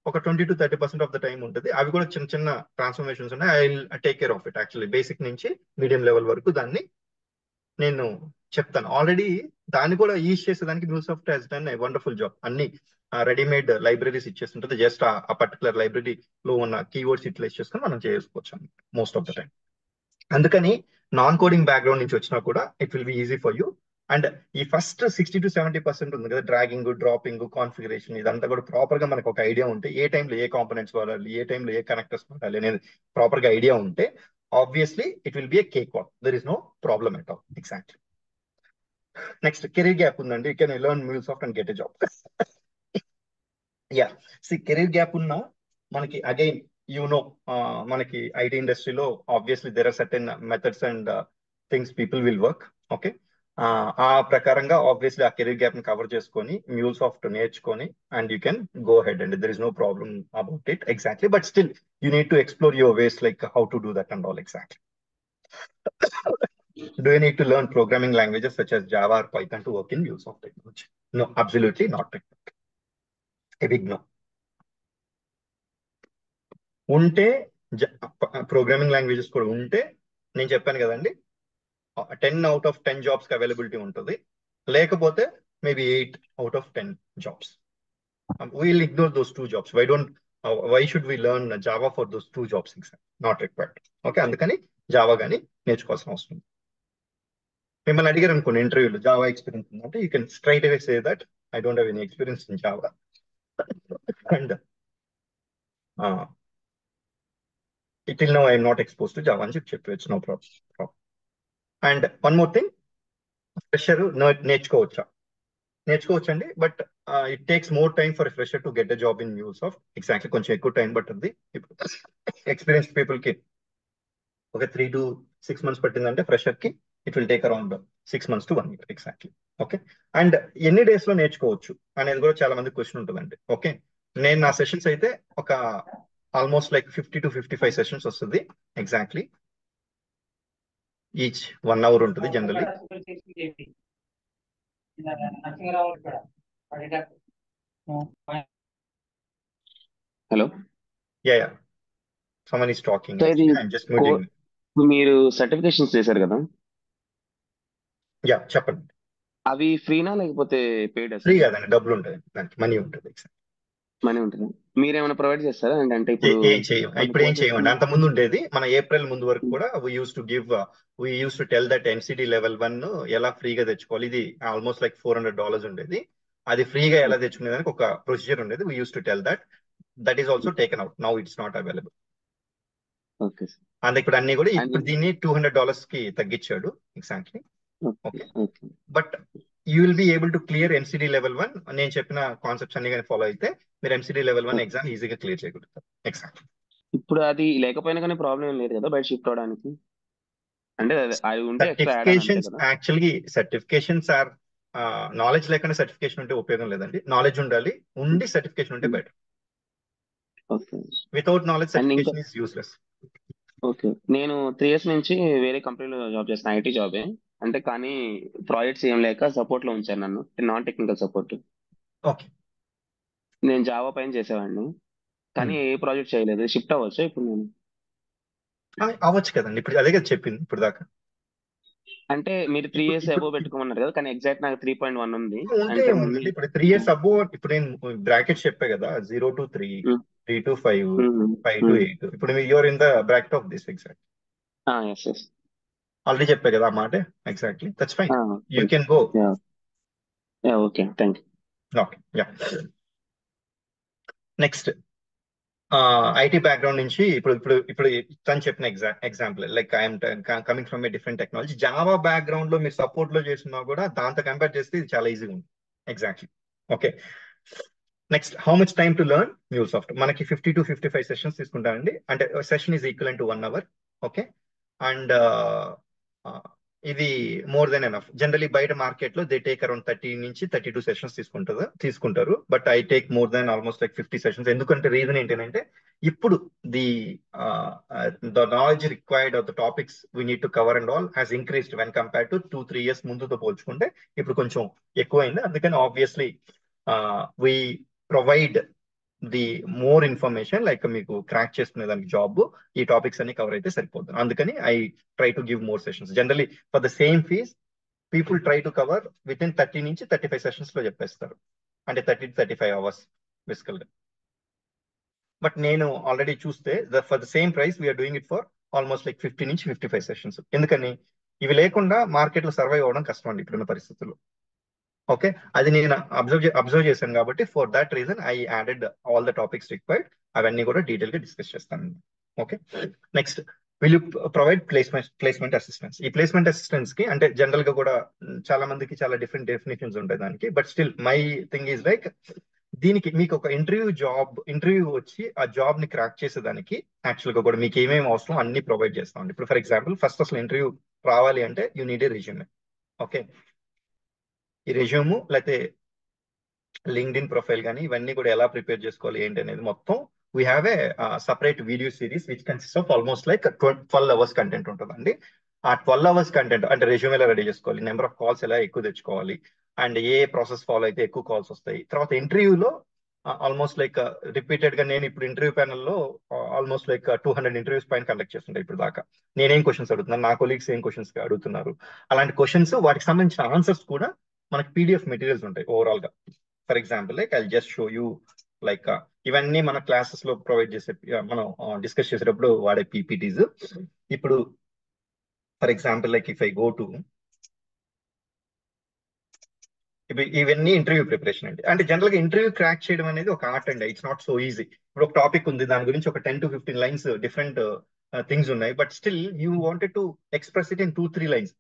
ఒక 20 to 30% ఆఫ్ ద టైం ఉంటుంది. అవి కూడా చిన్న చిన్న ట్రాన్స్ఫర్మేషన్స్ ఉన్నాయి. I will take care of it. Actually basic నుంచి మీడియం లెవెల్ వరకు దాన్ని నేను చెప్తాను. ఆల్రెడీ దాన్ని కూడా యూజ్ చేసేదానికి MuleSoft has done a wonderful job. అన్ని రెడీమేడ్ లైబ్రరీస్ ఇచ్చేస్తుంటుంది, జస్ట్ ఆ పర్టికులర్ లైబ్రరీలో ఉన్న కీవర్డ్స్ యూటిలైజ్ చేసుకొని మనం చేసుకోవచ్చు మోస్ట్ ఆఫ్ ద టైం. అందుకని నాన్ కోడింగ్ బ్యాక్గ్రౌండ్ నుంచి వచ్చినా కూడా it will be easy for you. And ఈ ఫస్ట్ 60 to 70% ఉంది కదా, డ్రాగింగ్, డ్రాపింగ్, కాన్ఫిగరేషన్, ఇదంతా కూడా ప్రాపర్ గా మనకు ఒక ఐడియా ఉంటే, ఏ టైంలో ఏ కాంపోనెంట్స్ వాడాలి, ఏ టైంలో ఏ కనెక్టర్స్ వాడాలి అనేది ప్రాపర్ గా ఐడియా ఉంటే obviously it will be a cake walk. There is no problem at all. Exactly. Next career gap ఉందండి. You can learn MuleSoft and get a job. Yeah, career gap ఉన్నా మనకి అగైన్ మనకి IT ఇండస్ట్రీలో obviously there are certain methods and things people will work. Okay, ఆ ప్రకారంగా ఆబ్వియస్లీ ఆ కెరీర్ గ్యాప్ ని కవర్ చేసుకొని MuleSoft నేర్చుకొని and you can go head and there is no problem about it. Exactly. But still you need to explore your ways, like how to do that and all. Exactly. Do you need to learn programming languages such as Java or Python to work in MuleSoft technology? No, absolutely not. A big no. ఉంటే programming languages కూడా ఉంటే నేను చెప్పాను కదండి, 10 out of 10 jobs కి availability ఉంటుంది. లేకపోతే maybe 8 out of 10 jobs. We'll ignore those 2 jobs. Why should we learn Java for those 2 jobs? Not required. Okay, అందుకని జావా కానీ నేర్చుకోవాల్సిన అవసరం. మిమ్మల్ని అడిగారు అనుకోండి ఇంటర్వ్యూలో, జావా ఎక్స్పీరియన్స్ ఉందంటే you can straight away say that I don't have any experience in Java and till now I am not exposed to Java అని చెప్పవచ్చు. No problem. And one more thing, fresher నేర్చుకోవచ్చా? నేర్చుకోవచ్చండి, but it takes more time for fresher to get a job in MuleSoft. Exactly కొంచెం ఎక్కువ time పడుతుంది. ఇప్పుడు experienced people కి ఒక 3 to 6 months పట్టిందంటే ఫ్రెషర్ కి it will take around 6 months to 1 year. Exactly. Okay. And ఎన్ని డేస్ లో నేర్చుకోవచ్చు అనేది కూడా చాలా మంది క్వశ్చన్ ఉంటుందండి. ఓకే, నేను నా సెషన్స్ అయితే ఒక ఆల్మోస్ట్ లైక్ 50 to 55 సెషన్స్ వస్తుంది. ఎగ్జాక్ట్లీ ఈచ్ 1 hour ఉంటుంది generally. Hello yeah, someone is talking. So ఇది I'm just muting. మీరు సర్టిఫికేషన్స్ చేశారు కదా, యా, చెప్పండి. అవి ఫ్రీనా లేకపోతే పెయిడ్ ఫ్రీ కాదండి, డబ్బులు ఉంటుంది, దానికి మనీ ఉంటుంది. మనీ ఉంటుందా? మీరేమైనా ప్రొవైడ్ చేస్తారా? అంటే ఇప్పుడు ఇప్పుడు ఏం చేయం, కొన్ని ఇప్పుడు ఏం కోర్సెస్ చేయమండి. అంత ముందు ఉండేది, మన ఏప్రిల్ ముందు వరకు కూడా we used to tell that NCD level 1 ఎలా ఫ్రీగా తెచ్చుకోవాలి. ఇది ఆల్మోస్ట్ లైక్ $400 ఉండేది. అది ఫ్రీగా ఎలా తెచ్చుకునే దానికి ఒక ప్రొసీజర్ ఉండేది. we used to tell that is also taken out. Now it's not available. Okay sir. And ఇప్పుడు అన్ని కూడా And ఇప్పుడు దీన్ని $200 కి తగ్గించాడు. Exactly. Okay okay, but you will be able to clear MCD level 1. నేను చెప్పిన కాన్సెప్ట్స్ అన్ని కానీ ఫాలో అయితే మీరు MCD level 1 ఎగ్జామ్ ఈజీగా క్లియర్ చేయగలుగుతారు. ఎగ్జాక్ట్లీ. ఇప్పుడు అది లేకపోయినా కానీ ప్రాబ్లం లేదు కదా బయట షిఫ్ట్ అవడానికి? అంటే అది ఉంటే ఎక్స్ట్రా యాడ్ అని అంతే సర్టిఫికేషన్స్ కదా? యాక్చువల్లీ సర్టిఫికేషన్స్ ఆర్ నాలెడ్జ్ లేకుండా సర్టిఫికేషన్ ఉంటే ఉపయోగం లేదండి. నాలెడ్జ్ ఉండాలి, ఉండి సర్టిఫికేషన్ ఉంటే better. Okay. Without knowledge and ఇంకా సర్టిఫికేషన్ ఇస్ యూస్లెస్. ఓకే, నేను 3 years నుంచి వేరే కంపెనీలో జాబ్ చేస్తాను, ఐటీ జాబే. అంటే కానీ ప్రాజెక్ట్స్ ఏం లేక సపోర్ట్ లో ఉంచాను నన్ను, నాన్ టెక్నికల్ సపోర్ట్. ఓకే, నేను జావా పైన చేసేవాడిని, కానీ ఏ ప్రాజెక్ట్ చేయలేదు. షిఫ్ట్ అవ్వచ్చు ఇప్పుడు నేను? అవ్వచ్చు కదండి, ఇప్పుడు అదే కదా చెప్పింది ఇప్పుడు దాకా. అంటే మీరు 3 years అబోవ్ పెట్టుకోమన్నారు కదా, కానీ ఎగ్జాక్ట్ నాకు 3.1 ఉంది. ఉంటే అంటే ఏముందండి, ఇప్పుడు 3 years అబో, ఇప్పుడు నేను బ్రాకెట్ చెప్పా కదా, 0 to 3, 3 to 5, 5 to 8. ఇప్పుడు you're in the bracket of this. Exact. Yes yes, already చెప్పా కదా ఆ మాట. Exactly, that's fine, you can go. Okay, thank you. Okay, yeah. Next IT background నుంచి ఇప్పుడు ఇప్పుడు ఇప్పుడు తను చెప్పిన example like I'm coming from a different technology. Java background లో మీరు సపోర్ట్ లో చేస్తున్నా కూడా దాంతో కంపేర్ చేస్తే ఇది చాలా ఈజీగా ఉంది. Exactly. Okay, next how much time to learn MuleSoft. మనకి 50 to 55 సెషన్స్ తీసుకుంటామండి. అంటే session is equal to 1 hour. Okay, and ఇది మోర్ దెన్ ఎనఫ్. జనరలీ బయట మార్కెట్ లో దే టేక్ అరౌండ్ 30 నుంచి 32 సెషన్స్ తీసుకుంటారు. But I take more than almost like 50 sessions. ఎందుకంటే reason ఏంటంటే ఇప్పుడు the knowledge required of the topics we need to cover and all has increased when compare to 2-3 years ముందుతో పోల్చుకుంటే ఇప్పుడు కొంచెం ఎక్కువైంది. అందుకని obviously we provide the more information. Like మీకు crack చేసుకునే దానికి జాబ్ ఈ టాపిక్స్ అన్ని కవర్ అయితే సరిపోతుంది. అందుకని I try to give more sessions. Generally for the same fees people try to cover with in 30 నుంచి 35 సెషన్స్ లో చెప్పేస్తారు. అంటే 30 to 35 hours బేసికల్ గా. బట్ నేను ఆల్రెడీ చూస్తే for the same price we're doing it for almost like 50 నుంచి 55 sessions. ఎందుకని ఇవి లేకుండా మార్కెట్ లో సర్వైవ్ అవ్వడం కష్టం అండి ఇప్పుడున్న పరిస్థితుల్లో. ఓకే, అది నేను అబ్జర్వ్ చేశాను కాబట్టి for that reason I added all the topics required. అవన్నీ కూడా డీటెయిల్ గా డిస్కస్ చేస్తాను. Okay, next will you provide placement assistance. ఈ ప్లేస్మెంట్ అసిస్టెన్స్ కి అంటే జనరల్ గా కూడా చాలా మందికి చాలా డిఫరెంట్ డెఫినేషన్స్ ఉంటాయి దానికి. But still my thing is like దీనికి మీకు ఒక ఇంటర్వ్యూ వచ్చి ఆ జాబ్ ని క్రాక్ చేసేదానికి యాక్చువల్ గా కూడా మీకు ఏమేమి అవసరం అన్ని ప్రొవైడ్ చేస్తాం. ఇప్పుడు ఫర్ ఎగ్జాంపుల్ ఫస్ట్ అసలు ఇంటర్వ్యూ రావాలి అంటే you need a resume. Okay, ఈ రెజ్యూమ్ లేకపోతే లింక్డ్ఇన్ ప్రొఫైల్ కానీ ఇవన్నీ కూడా ఎలా ప్రిపేర్ చేసుకోవాలి ఏంటి అనేది మొత్తం we have a separate video series which consist of almost like 12 hours content ఉంటుందండి. ఆ 12 hours కంటెంట్ అంటే రెజ్యూమ్ ఎలా రెడీ చేసుకోవాలి, నెంబర్ ఆఫ్ కాల్స్ ఎలా ఎక్కువ తెచ్చుకోవాలి, అండ్ ఏ ప్రాసెస్ ఫాలో అయితే ఎక్కువ కాల్స్ వస్తాయి. తర్వాత ఇంటర్వ్యూలో ఆల్మోస్ట్ లైక్ రిపీటెడ్ గా నేను ఇప్పుడు ఇంటర్వ్యూ ప్యానల్లో ఆల్మోస్ట్ లైక్ 200 ఇంటర్వ్యూస్ పైన కండక్ట్ చేస్తుంటాయి ఇప్పుడు దాకా. నేనేం క్వశ్చన్స్ అడుగుతున్నాను, నా కొలీగ్స్ ఏం క్వశ్చన్స్ అడుగుతున్నారు, అలాంటి క్వశ్చన్స్ వాటికి సంబంధించిన ఆన్సర్స్ కూడా మనకి PDF మెటీరియల్స్ ఉంటాయి ఓవరాల్ గా. For example like I just show you like ఇవన్నీ మన క్లాసెస్ లో ప్రొవైడ్ చేసే మనం డిస్కస్ చేసేటప్పుడు వాడే PPTs. ఇప్పుడు for example like if I go to ఇవన్నీ ఇంటర్వ్యూ ప్రిపరేషన్ అండి. అంటే జనరల్ గా ఇంటర్వ్యూ క్రాక్ చేయడం అనేది ఒక ఆర్ట్ అండి. It's not so easy. ఇప్పుడు ఒక టాపిక్ ఉంది, దాని గురించి ఒక 10 to 15 lines డిఫరెంట్ థింగ్స్ ఉన్నాయి. But still you wanted to express it in 2-3 lines.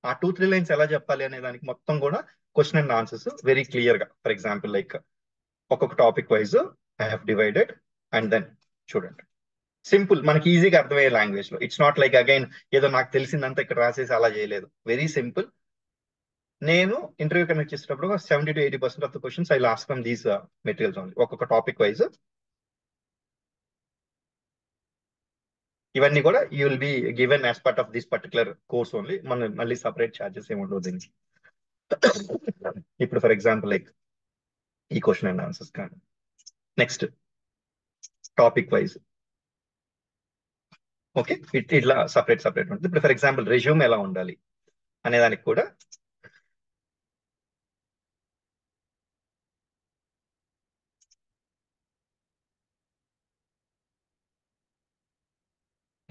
ఆ 2-3 లైన్స్ ఎలా చెప్పాలి అనే దానికి మొత్తం కూడా question and answers very clear గా. ఫర్ ఎగ్జాంపుల్ లైక్ ఒక్కొక్క topic wise I have divided and then చూడండి సింపుల్, మనకి ఈజీగా అర్థమయ్యే లాంగ్వేజ్ లో. ఇట్స్ నాట్ లైక్ అగైన్ ఏదో నాకు తెలిసిందంతా ఇక్కడ రాసేసి అలా చేయలేదు. Very simple. నేను ఇంటర్వ్యూ కనెక్ట్ చేసేటప్పుడు 70 to 80% of the questions I ask from these materials only. ఒక్కొక్క టాపిక్ వైజ్ ఇవన్నీ కూడా you will be given as part of this particular course only. మన మళ్ళీ సపరేట్ ఛార్జెస్ ఏమి ఉండవు దీనికి. ఇప్పుడు ఫర్ ఎగ్జాంపుల్ లైక్ ఈ క్వశ్చన్ అండ్ ఆన్సర్స్ కానీ నెక్స్ట్ టాపిక్ వైజ్ ఓకే ఇట్లా సపరేట్ ఉంటుంది. ఇప్పుడు ఫర్ ఎగ్జాంపుల్ రెజ్యూమ్ ఎలా ఉండాలి అనే దానికి కూడా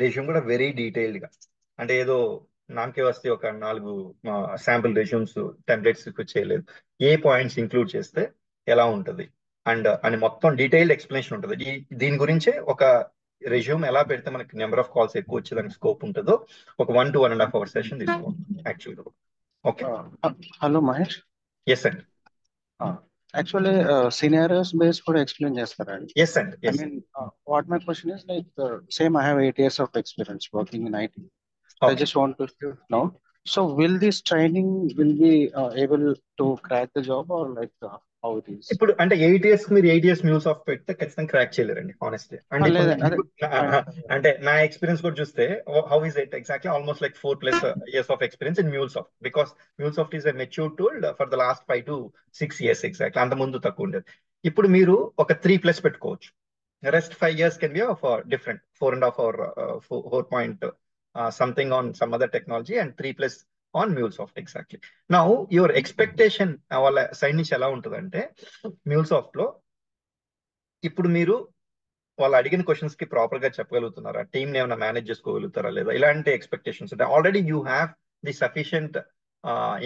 రెజ్యూమ్ కూడా వెరీ డీటెయిల్డ్ గా, అంటే ఏదో నాకే వస్తే ఒక 4 శాంపుల్ రెజ్యూమ్స్ టెంప్లెట్స్ చేయలేదు. ఏ పాయింట్స్ ఇంక్లూడ్ చేస్తే ఎలా ఉంటుంది అని మొత్తం డీటెయిల్డ్ ఎక్స్ప్లెనేషన్ ఉంటుంది. దీని గురించే ఒక రెజ్యూమ్ ఎలా పెడితే మనకి నెంబర్ ఆఫ్ కాల్స్ ఎక్కువ వచ్చేదానికి స్కోప్ ఉంటుందో ఒక 1 to 1.5 hour సెషన్ తీసుకోండి యాక్చువల్గా. Okay hello Mahesh. ఎస్ అండి. Actually, scenarios based కూడా explain చేస్తారండి. Yes అండి. I mean, what my question is like, same I have 8 years of experience working in IT. I Okay. just want to know. So, will this training will be able to crack the job or like how it is? ఇప్పుడు అంటే 8 years మీరు 8 years మ్యూల్స్ of పెడితే ఖచ్చితంగా crack చేయలేరండి honestly. అంటే అంటే నా experience కూడా చూస్తే how is it exactly almost like 4+ years of experience in మ్యూల్స్ of, because మ్యూల్స్ of is a mature tool for the last 5 to 6 years exactly. అంత ముందు తక్కువ ఉండేది. ఇప్పుడు మీరు ఒక 3+ పెట్టుకోవచ్చు. Rest 5 years can be of different 4.5 or 4 point something on some other technology and 3+ on MuleSoft exactly. Now your expectation వాళ్ళ side నుంచి ఎలా ఉంటుందంటే MuleSoft లో ఇప్పుడు మీరు వాళ్ళు అడిగిన క్వశ్చన్స్ కి ప్రాపర్ గా చెప్పగలుగుతున్నారా, టీమ్ ని ఏమైనా మేనేజ్ చేసుకోగలుగుతారా లేదా, ఇలాంటి ఎక్స్పెక్టేషన్స్ ఉంటాయి. Already you have the sufficient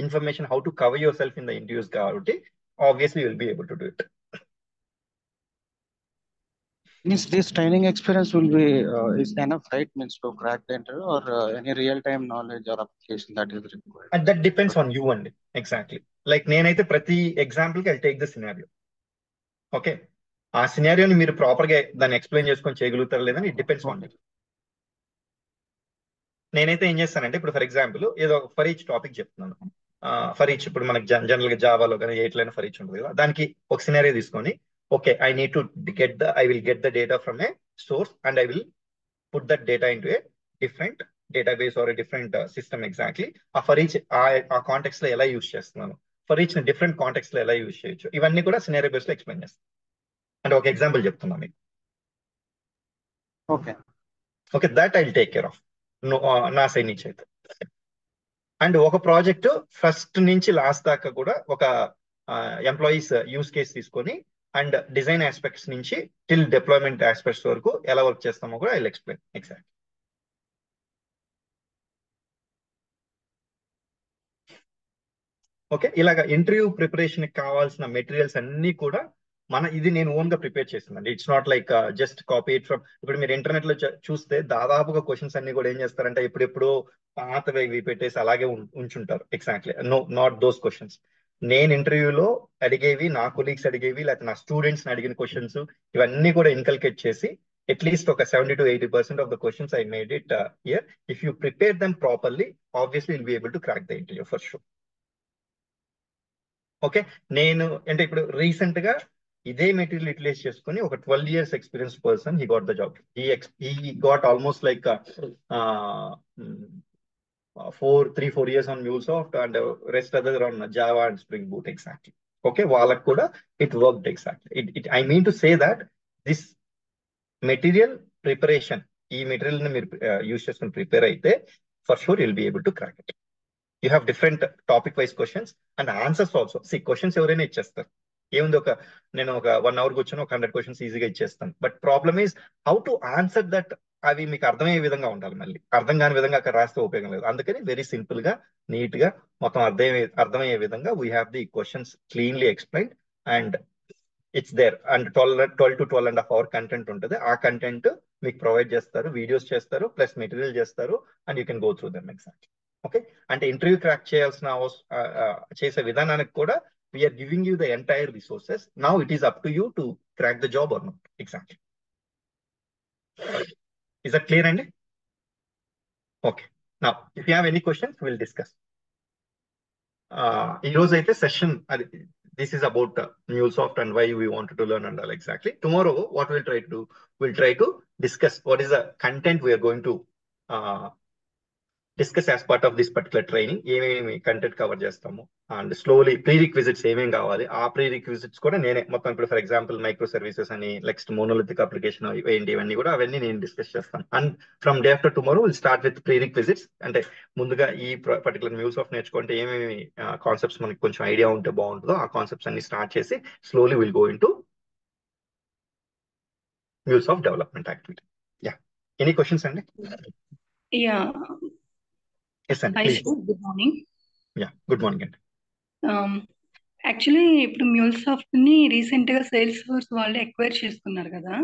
information how to cover yourself in the interviews కాబట్టి obviously you will be able to do it. Means this training experience will be is enough, right? Means to crack the interview or any real time knowledge or application that is required. And that depends on you అండి. Exactly like నేనైతే ప్రతి example కి I take the scenario. Okay ఆ సినారియోని మీరు proper గా దాన్ని explain చేసుకొని చేయగలుగుతారా లేదని ఇట్ డిపెండ్స్ ఆన్ యూ. నేనైతే ఏం చేస్తానంటే ఇప్పుడు ఫర్ ఎగ్జాంపుల్ ఏదో ఫర్ ఈచ్ టాపిక్ చెప్తున్నాను. ఫర్ ఈచ్ ఇప్పుడు మనకి జనరల్ గా జావాలో కానీ ఎయిట్లైనా ఫర్ ఈచ్ ఉంటుంది కదా, దానికి ఒక సినారియో తీసుకొని okay, I need to I will get the data from a source and I will put that data into a different database or a different system exactly. For each ఆ context లో ఎలా use చేస్తున్నాను, for each different context లో ఎలా use చేయొచ్చు, ఇవన్నీ కూడా scenario base లో ఎక్స్ప్లెయిన్ చేస్తాను. అంటే ఒక ఎగ్జాంపుల్ చెప్తున్నా మీకు. Okay that I will take care of నా సైడ్ నుంచి అయితే. అండ్ ఒక ప్రాజెక్ట్ ఫస్ట్ నుంచి లాస్ట్ దాకా కూడా ఒక ఎంప్లాయీస్ యూస్ కేస్ తీసుకొని అండ్ డిజైన్ ఆస్పెక్ట్స్ నుంచి టిల్ డిప్లాయ్మెంట్ ఆస్పెక్ట్స్ వరకు ఎలా వర్క్ చేస్తామో కూడా I will explain exact. Okay ఇలాగ ఇంటర్వ్యూ ప్రిపరేషన్ కి కావాల్సిన మెటీరియల్స్ అన్ని కూడా ఇది నేను ఓన్ గా ప్రిపేర్ చేస్తుందండి. It's not like just copy it from. ఇప్పుడు మీరు ఇంటర్నెట్ లో చూస్తే దాదాపుగా క్వశ్చన్స్ అన్ని కూడా ఏం చేస్తారంటే ఎప్పుడెప్పుడు పాతవి పెట్టేసి అలాగే ఉంచుంటారు. Exactly not those questions. నేను ఇంటర్వ్యూలో అడిగేవి, నా కొలీగ్స్ అడిగేవి, లేకపోతే నా స్టూడెంట్స్ అడిగిన క్వశ్చన్స్ ఇవన్నీ కూడా ఇన్కల్కేట్ చేసి అట్లీస్ట్ ఒక 70 to 80% of the questions I made it here. If you prepare them properly obviously will be able to crack the interview for sure. Okay నేను అంటే ఇప్పుడు రీసెంట్ గా ఇదే మెటీరియల్ యూటిలైజ్ చేసుకుని ఒక 12 years experience person he got the job. He got almost like 3-4 years on MuleSoft and rest other on Java and Spring Boot exactly. Okay, వాళ్ళకు కూడా it worked exactly. I mean to say that this material preparation, ఈ material ని మీరు use చేసుకుని prepare అయితే for sure you'll be able to crack it. You have different topic wise questions and answers also. See, questions ఎవరైనా ఇచ్చేస్తారు. ఏముంది నేను ఒక 1 hour కూర్చొని ఒక 100 questions ఈజీగా ఇచ్చేస్తాను. But problem is how to answer that. అవి మీకు అర్థమయ్యే విధంగా ఉండాలి. మళ్ళీ అర్థం కాని విధంగా అక్కడ రాస్తే ఉపయోగం లేదు. అందుకని వెరీ సింపుల్ గా నీట్ గా మొత్తం అర్థమయ్యే విధంగా we have the questions cleanly explained and it's there. And 12 to 12.5 hour content ఉంటుంది. ఆ కంటెంట్ మీకు ప్రొవైడ్ చేస్తారు, వీడియోస్ చేస్తారు, ప్లస్ మెటీరియల్ చేస్తారు and you can go through them exactly. Okay, అంటే ఇంటర్వ్యూ క్రాక్ చేసే విధానానికి కూడా we are giving you the entire resources. Now it is up to you to crack the job or not. Exactly. Is that clear అండి? Okay, now if you have any questions will discuss. ఈ రోజు అయితే session అది this is about MuleSoft and why we wanted to learn and all. Exactly. Tomorrow, what we'll try to do, we'll try to discuss what is the content we are going to discuss as part of this particular training. ఏమేమి content cover చేస్తాము and slowly prerequisites ఏమేమి కావాలి, ఆ prerequisites కూడా నేనే మొత్తం ఇప్పుడు for example microservices అని, నెక్స్ట్ మోనోలిథిక్ అప్లికేషన్ ఏంటి, ఇవన్నీ కూడా అవన్నీ నేను డిస్కస్ చేస్తాను. And from day after tomorrow will start with prerequisites. అంటే ముందుగా ఈ పర్టికులర్ MuleSoft నేర్చుకుంటే ఏమేమి కాన్సెప్ట్స్ మనకి కొంచెం ఐడియా ఉంటే బాగుంటుందో ఆ కాన్సెప్ట్స్ అన్ని స్టార్ట్ చేసి slowly will go in to MuleSoft development activity. Yeah, any questions అండి? Yeah. ఎస్ అండి, Hi, please. sir. Good morning. Yeah, good morning అండి. యాక్చువల్లీ ఇప్పుడు MuleSoft ని రీసెంట్ గా సేల్స్ ఫోర్స్ వాళ్ళు ఎక్వైర్ చేసుకున్నారు కదా.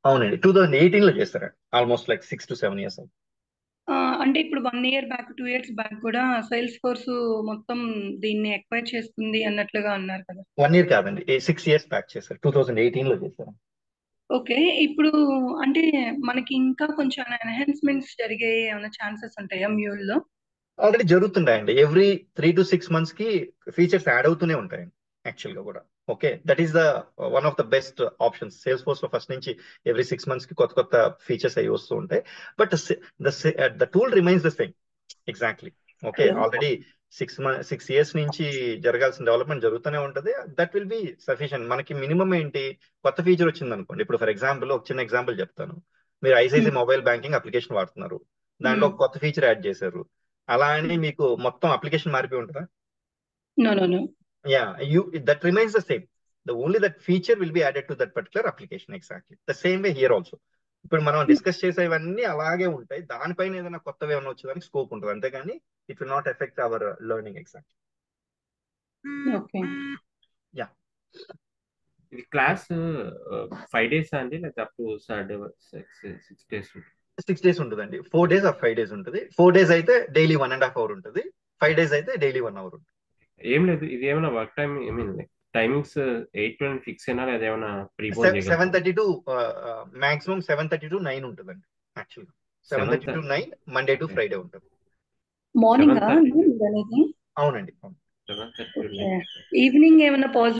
అవునండి, 2018 లో చేస్తారు. Almost like 6 to 7 years. అంటే ఇప్పుడు 1 year బ్యాక్ 2 years బ్యాక్ కూడా సేల్స్ ఫోర్స్ మొత్తం దీన్ని ఎక్వైర్ చేసుకుంది అన్నట్లుగా అన్నారు కదా. 1 year కాదండి, 6 years బ్యాక్ చేశారు. 2018 లో చేశారు. ఓకే, ఇప్పుడు అంటే మనకి ఇంకా కొంచెం ఎన్హాన్స్మెంట్స్ జరిగే ఏమైనా ఛాన్సెస్ ఉంటాయా మ్యూల్ లో? ఆల్రెడీ జరుగుతుంటాయండి. ఎవ్రీ 3 to 6 months కి ఫీచర్స్ యాడ్ అవుతూనే ఉంటాయండి యాక్చువల్ గా కూడా. Okay, that is the one of the best options. Sales force లో ఫస్ట్ నుంచి ఎవ్రీ 6 months కి కొత్త కొత్త ఫీచర్స్ అవి వస్తూ ఉంటాయి. But the tool remains the same. Exactly. Okay, already 6 years నుంచి జరగాల్సిన డెవలప్మెంట్ జరుగుతూనే ఉంటుంది. That will be sufficient. మనకి మినిమం ఏంటి, కొత్త ఫీచర్ వచ్చింది అనుకోండి. ఇప్పుడు ఫర్ ఎగ్జాంపుల్ ఒక చిన్న ఎగ్జాంపుల్ చెప్తాను. మీరు ఐసిఐసి మొబైల్ బ్యాంకింగ్ అప్లికేషన్ వాడుతున్నారు, దాంట్లో ఒక కొత్త ఫీచర్ యాడ్ చేశారు. అలా అని మీకు మొత్తం అప్లికేషన్ మారిపోయి ఉంటుందా? No. Yeah, that remains the same. The only that feature will be added to that particular application. Exactly. The same way here also. ఇప్పుడు మనం డిస్కస్ చేసేవన్నీ అలాగే ఉంటాయి. దానిపైన ఏదైనా కొత్తవి ఏమైనా వచ్చేదానికి స్కోప్ ఉంటుంది, అంతేగాని it will not effect hour learning. Exact. Okay. Yeah, ఇది క్లాస్ 5 days అండి, లేదా up to Saturday 6 days? 6 days ఉంటుందండి. 4 days or 5 days ఉంటుంది. 4 days అయితే డైలీ 1.5 hour ఉంటుంది. 5 days అయితే డైలీ 1 hour ఉంటుంది. ఏం లేదు, ఇది ఏమైనా work time I mean timings 8 to 9 fix అయినా లేదా ఏమైనా ప్రీపోన్ చేయగలరా? 7:30 to మాక్సిమం 7:30 to 9 ఉంటుందండి. యాక్చువల్గా 7:30 to 9 మండే టు ఫ్రైడే ఉంటుంది. మార్నింగ్ అవునండి. 7:30 to 9. ఈవినింగ్ ఏమైనా పాసిబుల్